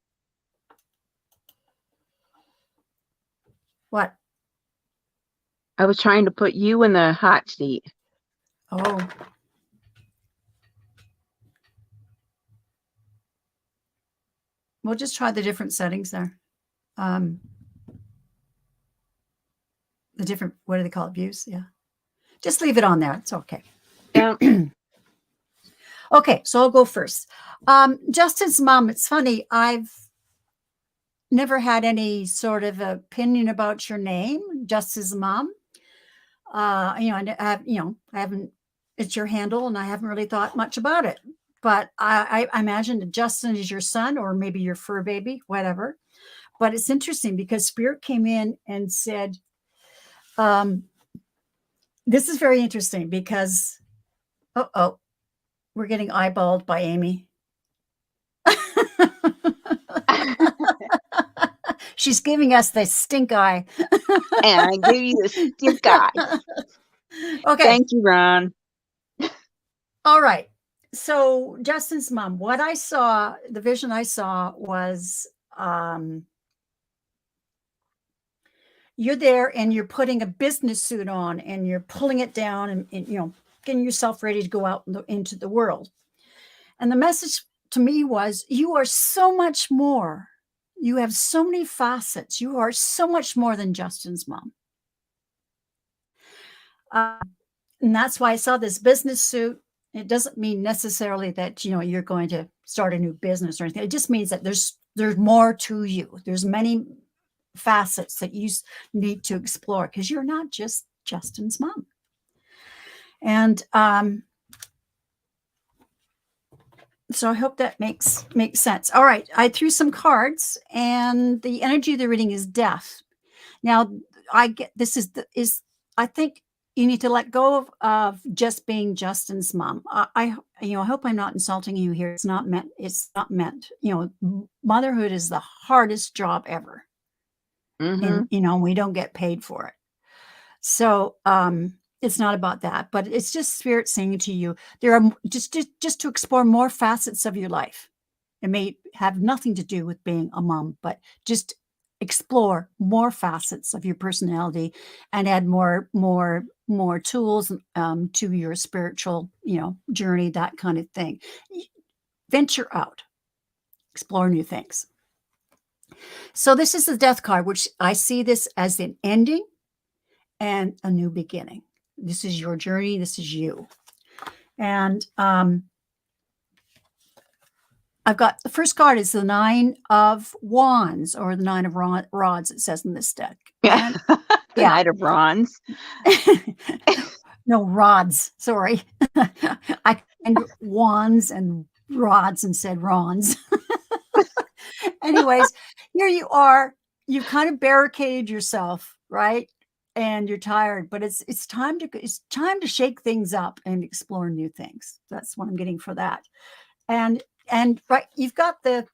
What? I was trying to put you in the hot seat. Oh. We'll just try the different settings there. The different, what do they call it? Views? Yeah. Just leave it on there. It's okay. Yeah. Okay, so I'll go first. Justin's mom, it's funny. I've never had any sort of opinion about your name, Justin's mom. I haven't, it's your handle and I haven't really thought much about it. But I imagine that Justin is your son or maybe your fur baby, whatever. But it's interesting because Spirit came in and said, this is very interesting because, we're getting eyeballed by Amy. She's giving us the stink eye. And I give you the stink eye. Okay. Thank you, Ron. All right. So Justin's mom, what I saw, the vision I saw was you're there and you're putting a business suit on and you're pulling it down and getting yourself ready to go out into the world. And the message to me was, you are so much more. You have so many facets. You are so much more than Justin's mom. And that's why I saw this business suit. It doesn't mean necessarily that, you're going to start a new business or anything. It just means that there's more to you. There's many facets that you need to explore because you're not just Justin's mom. And so I hope that makes sense. All right. I threw some cards and the energy of the reading is death. Now I get, this is I think you need to let go of just being Justin's mom. I hope I'm not insulting you here. It's not meant. Motherhood is the hardest job ever. Mm-hmm. And, we don't get paid for it. So, it's not about that, but it's just Spirit saying to you, there are just to explore more facets of your life. It may have nothing to do with being a mom, but just explore more facets of your personality and add more tools to your spiritual, journey, that kind of thing. Venture out, explore new things. So this is the Death card, which I see this as an ending and a new beginning. This is your journey. This is you. And I've got the first card is the 9 of Wands or the 9 of Rods, it says in this deck. Yeah. The Knight of Wands. No, rods. Sorry. I wands and rods and said Rons. Anyways, here you are. You've kind of barricaded yourself, right? And you're tired, but it's time to shake things up and explore new things. That's what I'm getting for that. And right, you've got the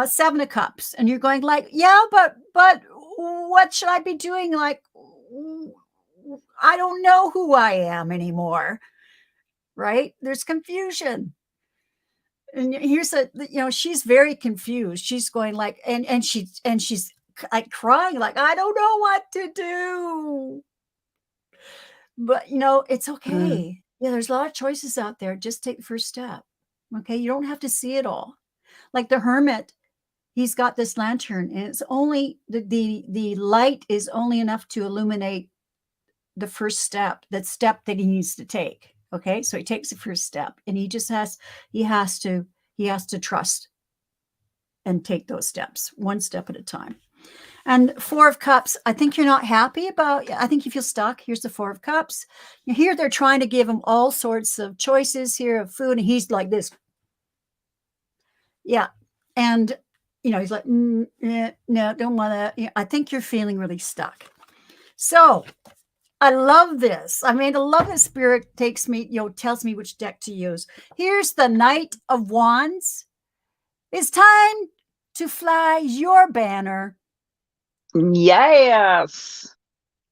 7 of Cups, and you're going like, yeah, but what should I be doing? Like, I don't know who I am anymore. Right? There's confusion. And here's she's very confused. She's going like, and she's like crying, like, I don't know what to do. But it's okay. Yeah, there's a lot of choices out there. Just take the first step. Okay. You don't have to see it all. Like the hermit, he's got this lantern, and it's only the light is only enough to illuminate the first step, that step that he needs to take. Okay. So he takes the first step, and he has to trust and take those steps one step at a time. And 4 of Cups, I think you're not happy about, I think you feel stuck. Here's the 4 of Cups. Here they're trying to give him all sorts of choices here of food, and he's like this. Yeah. And he's like, no, don't want to. I think you're feeling really stuck. So I love this. I mean, I love that Spirit takes me, tells me which deck to use. Here's the Knight of Wands. It's time to fly your banner. Yes.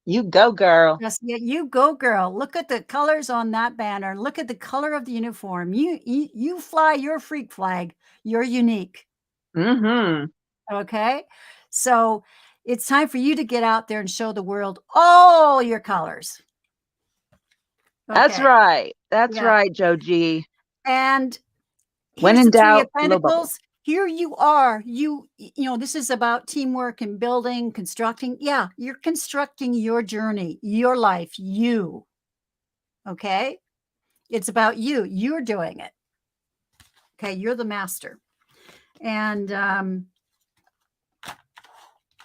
You go, girl. Yes, yeah, you go, girl. Look at the colors on that banner. Look at the color of the uniform. You fly your freak flag. You're unique. Mm-hmm. Okay. So it's time for you to get out there and show the world all your colors. That's Okay. right. That's Yeah. right, Joji. And When here's in the Three doubt, of blow bubbles. Pentacles. Here you are. This is about teamwork and building, constructing. Yeah, you're constructing your journey, your life, you. Okay. It's about you. You're doing it. Okay. You're the master. And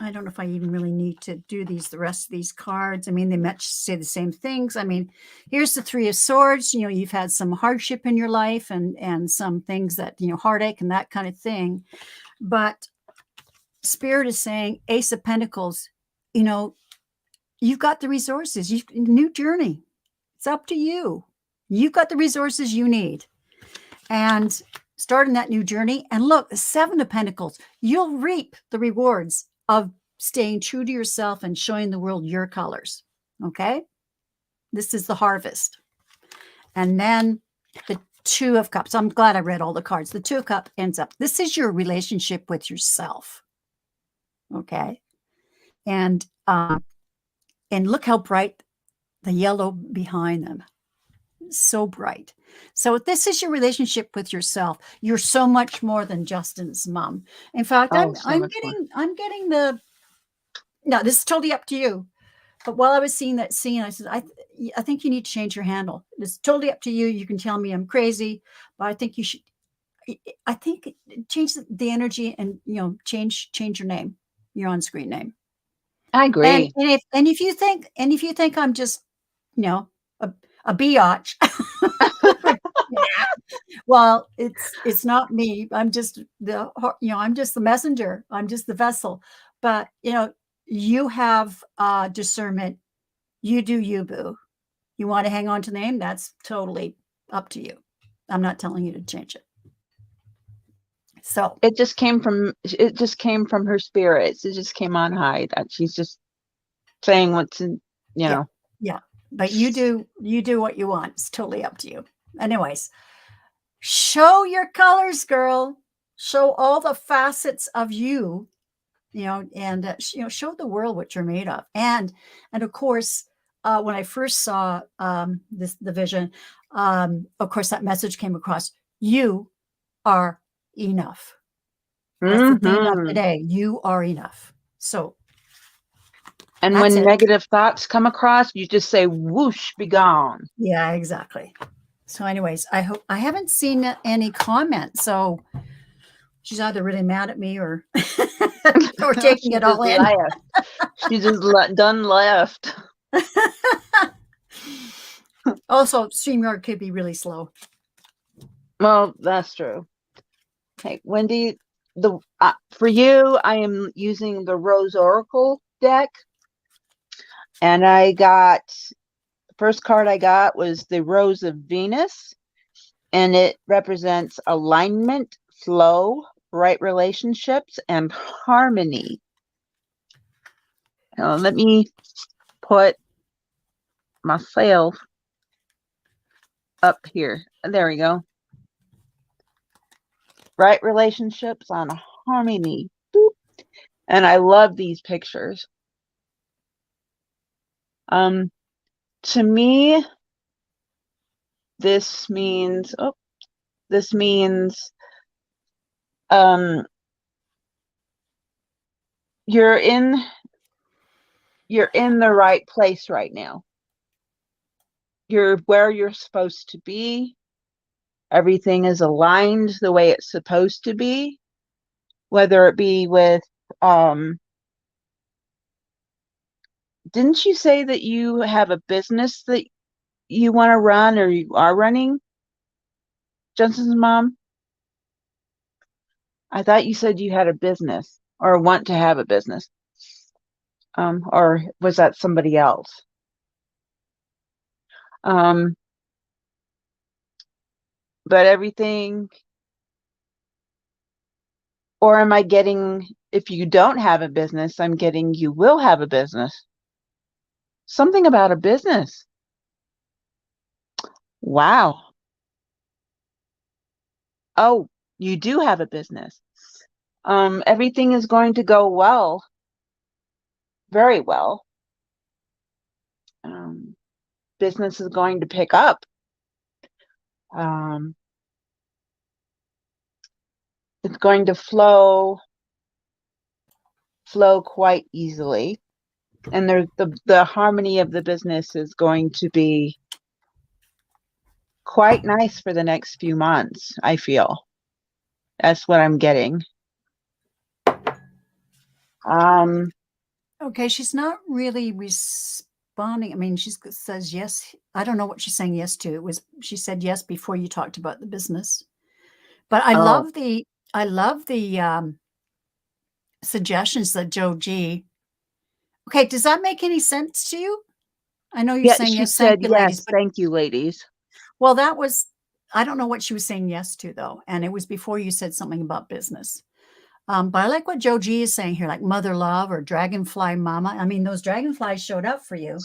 I don't know if I even really need to do the rest of these cards. I mean, they much say the same things. I mean, here's the Three of Swords. You've had some hardship in your life and some things that, heartache and that kind of thing. But Spirit is saying, Ace of Pentacles, you've got the resources. New journey. It's up to you. You've got the resources you need. And starting that new journey. And look, the Seven of Pentacles, you'll reap the rewards of staying true to yourself and showing the world your colors. Okay. This is the harvest. And then the Two of Cups. I'm glad I read all the cards. The Two of Cups ends up. This is your relationship with yourself. Okay. And look how bright the yellow behind them. So bright. So this is your relationship with yourself. You're so much more than Justin's mom. In fact, Oh, so much more. I'm getting the. No, this is totally up to you. But while I was seeing that scene, I said, I think you need to change your handle. It's totally up to you. You can tell me I'm crazy, but I think you should. I think change the energy and change your name, your on-screen name. I And agree. if you think I'm just a biatch, well, it's not me. I'm just the messenger. I'm just the vessel. But you have discernment. You do you, boo. You want to hang on to the name? That's totally up to you. I'm not telling you to change it. So It just came from her spirits. It just came on high that she's just saying what's in, yeah, yeah. But you do what you want. It's totally up to you. Anyways, show your colors, girl. Show all the facets of you, and show the world what you're made of. And of course, when I first saw the vision, of course, that message came across. You are enough. That's the theme of Mm-hmm. today. You are enough. So And that's when it. negative thoughts come across, you just say, whoosh, be gone. Yeah, exactly. So anyways, I haven't seen any comments. So she's either really mad at me or or taking She it just all in. left. She just done left. Also, StreamYard could be really slow. Well, that's true. Hey, Wendy, for you, I am using the Rose Oracle deck, and I got the first card I got was the Rose of Venus, and it represents alignment, flow, right relationships, and harmony. Let me put myself up here. There we go. Right relationships on harmony. Boop. And I love these pictures. To me, this means you're in the right place right now. You're where you're supposed to be. Everything is aligned the way it's supposed to be, whether it be with didn't you say that you have a business that you want to run or you are running, Jensen's mom? I thought you said you had a business or want to have a business. Or was that somebody else? But everything, or am I getting, if you don't have a business, I'm getting you will have a business. Something about a business. Wow. Oh, you do have a business. Everything is going to go well, very well. Business is going to pick up. It's going to flow quite easily. And there's the harmony of the business is going to be quite nice for the next few months, I feel. That's what I'm getting. Okay, she's not really responding. I mean, she says yes. I don't know what she's saying yes to. She said yes before you talked about the business. But I love the suggestions that Joe G. Okay, does that make any sense to you? I know you're Yeah, saying she yes. Thank said you, ladies. yes. But Thank you, ladies. well, I don't know what she was saying yes to though, and it was before you said something about business. But I like what Joe G is saying here, like mother love or dragonfly mama. I mean, those dragonflies showed up for you.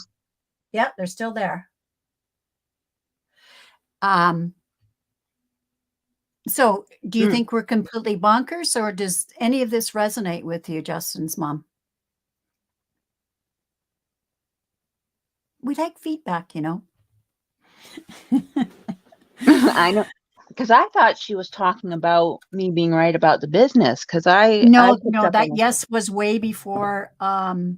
Yep, they're still there. So do you think we're completely bonkers, or does any of this resonate with you, Justin's mom? We like feedback, you know. I know, because I thought she was talking about me being right about the business. Because I No, picked up that on yes was way before you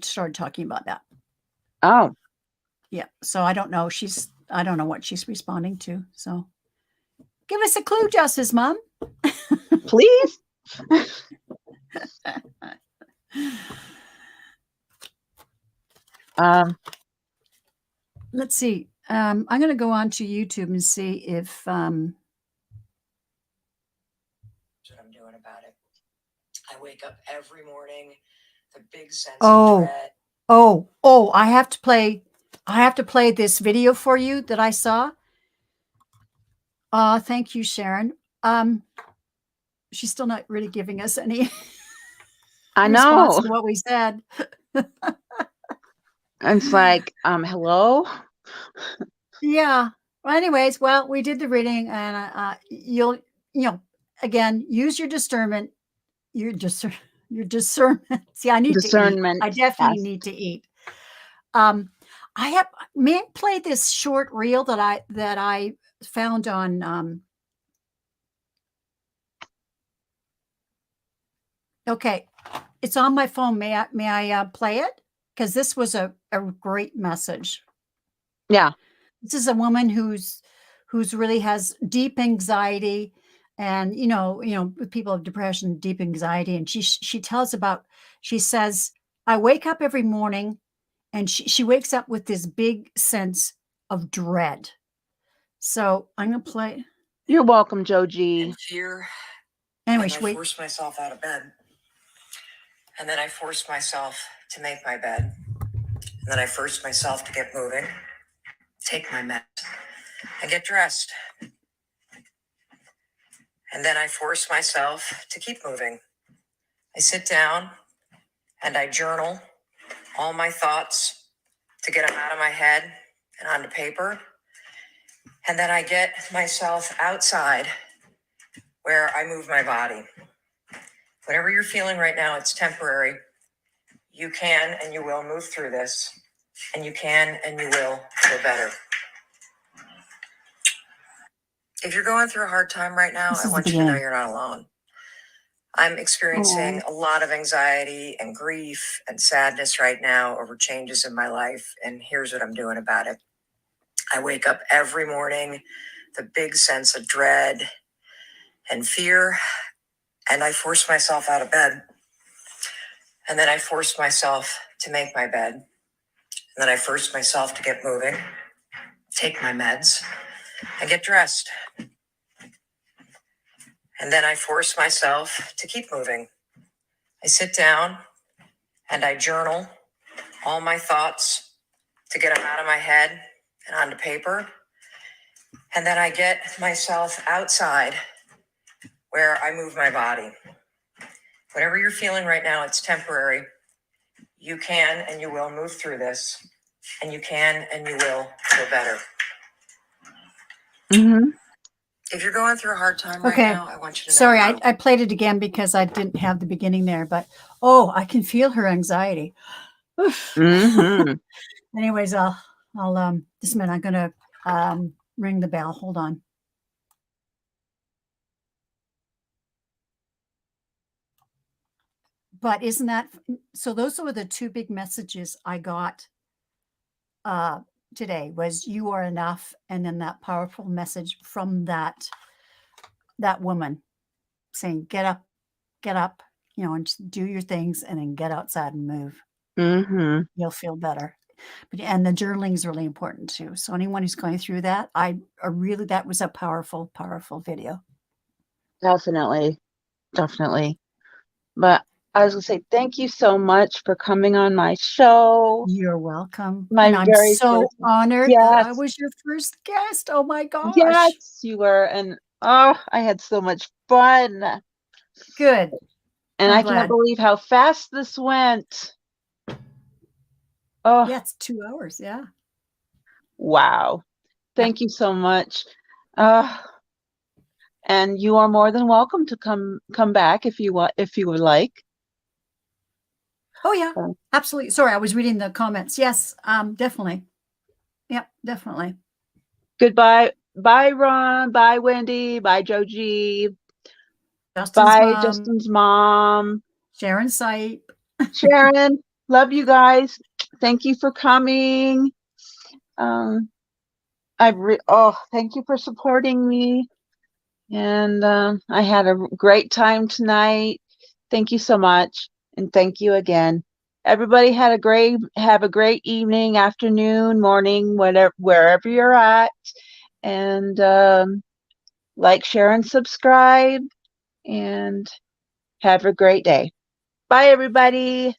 started talking about that. Oh, Yeah. So I don't know. I don't know what she's responding to. So give us a clue, Justice Mom. please. Let's see. I'm going to go on to YouTube and see if what I'm doing about it. I wake up every morning, the big sense of dread. Oh, I have to play this video for you that I saw. Thank you, Sharon. She's still not really giving us any I response know. to what we said. It's like, hello. Yeah. Well, anyways, we did the reading, and you'll, again, use your discernment. Your discernment. See, I need to eat. Discernment. I definitely Yes. need to eat. May I play this short reel that I found on. Okay, it's on my phone. May I play it? Because this was a great message. Yeah. This is a woman who's really has deep anxiety, and with people with depression, deep anxiety, and she tells about. She says, "I wake up every morning, and she wakes up with this big sense of dread." So I'm gonna play. You're welcome, Joe G. And fear. Anyway, and I forced myself out of bed. And then I forced myself to make my bed. And then I forced myself to get moving, take my meds, and get dressed. And then I forced myself to keep moving. I sit down and I journal all my thoughts to get them out of my head and onto paper. And then I get myself outside where I move my body. Whatever you're feeling right now, it's temporary. You can and you will move through this, and you can and you will feel better. If you're going through a hard time right now, I want you to know you're not alone. I'm experiencing a lot of anxiety and grief and sadness right now over changes in my life, and here's what I'm doing about it. I wake up every morning, the big sense of dread and fear, and I force myself out of bed. And then I force myself to make my bed. And then I force myself to get moving, take my meds, and get dressed. And then I force myself to keep moving. I sit down and I journal all my thoughts to get them out of my head and onto paper. And then I get myself outside where I move my body. Whatever you're feeling right now, it's temporary. You can and you will move through this, and you can and you will feel better. Mm-hmm. If you're going through a hard time right Okay. now, I want you to know. Sorry, I played it again because I didn't have the beginning there, but oh, I can feel her anxiety. Oof. Mm-hmm. Anyways, I'll just a minute, I'm gonna ring the bell. Hold on. But isn't that so? Those were the two big messages I got today. Was you are enough, and then that powerful message from that woman saying, get up, and just do your things, and then get outside and move. Mm-hmm. You'll feel better. And the journaling is really important too. So anyone who's going through that, that was a powerful, powerful video. Definitely. But I was gonna say thank you so much for coming on my show. You're welcome. My And I'm very so first. honored that I Yes. was your first guest. Oh my gosh. Yes, you were. And oh, I had so much fun. Good. And I'm I glad. can't believe how fast this went. Oh, Yeah, it's 2 hours. Yeah. wow. Thank you so much. And you are more than welcome to come back if you would like. Oh yeah, So, absolutely. Sorry, I was reading the comments. Yes, definitely. Yep, definitely. goodbye. Bye, Ron. Bye, Wendy. Bye, Joji. Justin's Bye, mom, Justin's mom. Sharon Sipe. Sharon, love you guys. Thank you for coming. Thank you for supporting me. And I had a great time tonight. Thank you so much, and thank you again. Everybody have a great evening, afternoon, morning, wherever you're at. And like, share, and subscribe. And have a great day. Bye, everybody.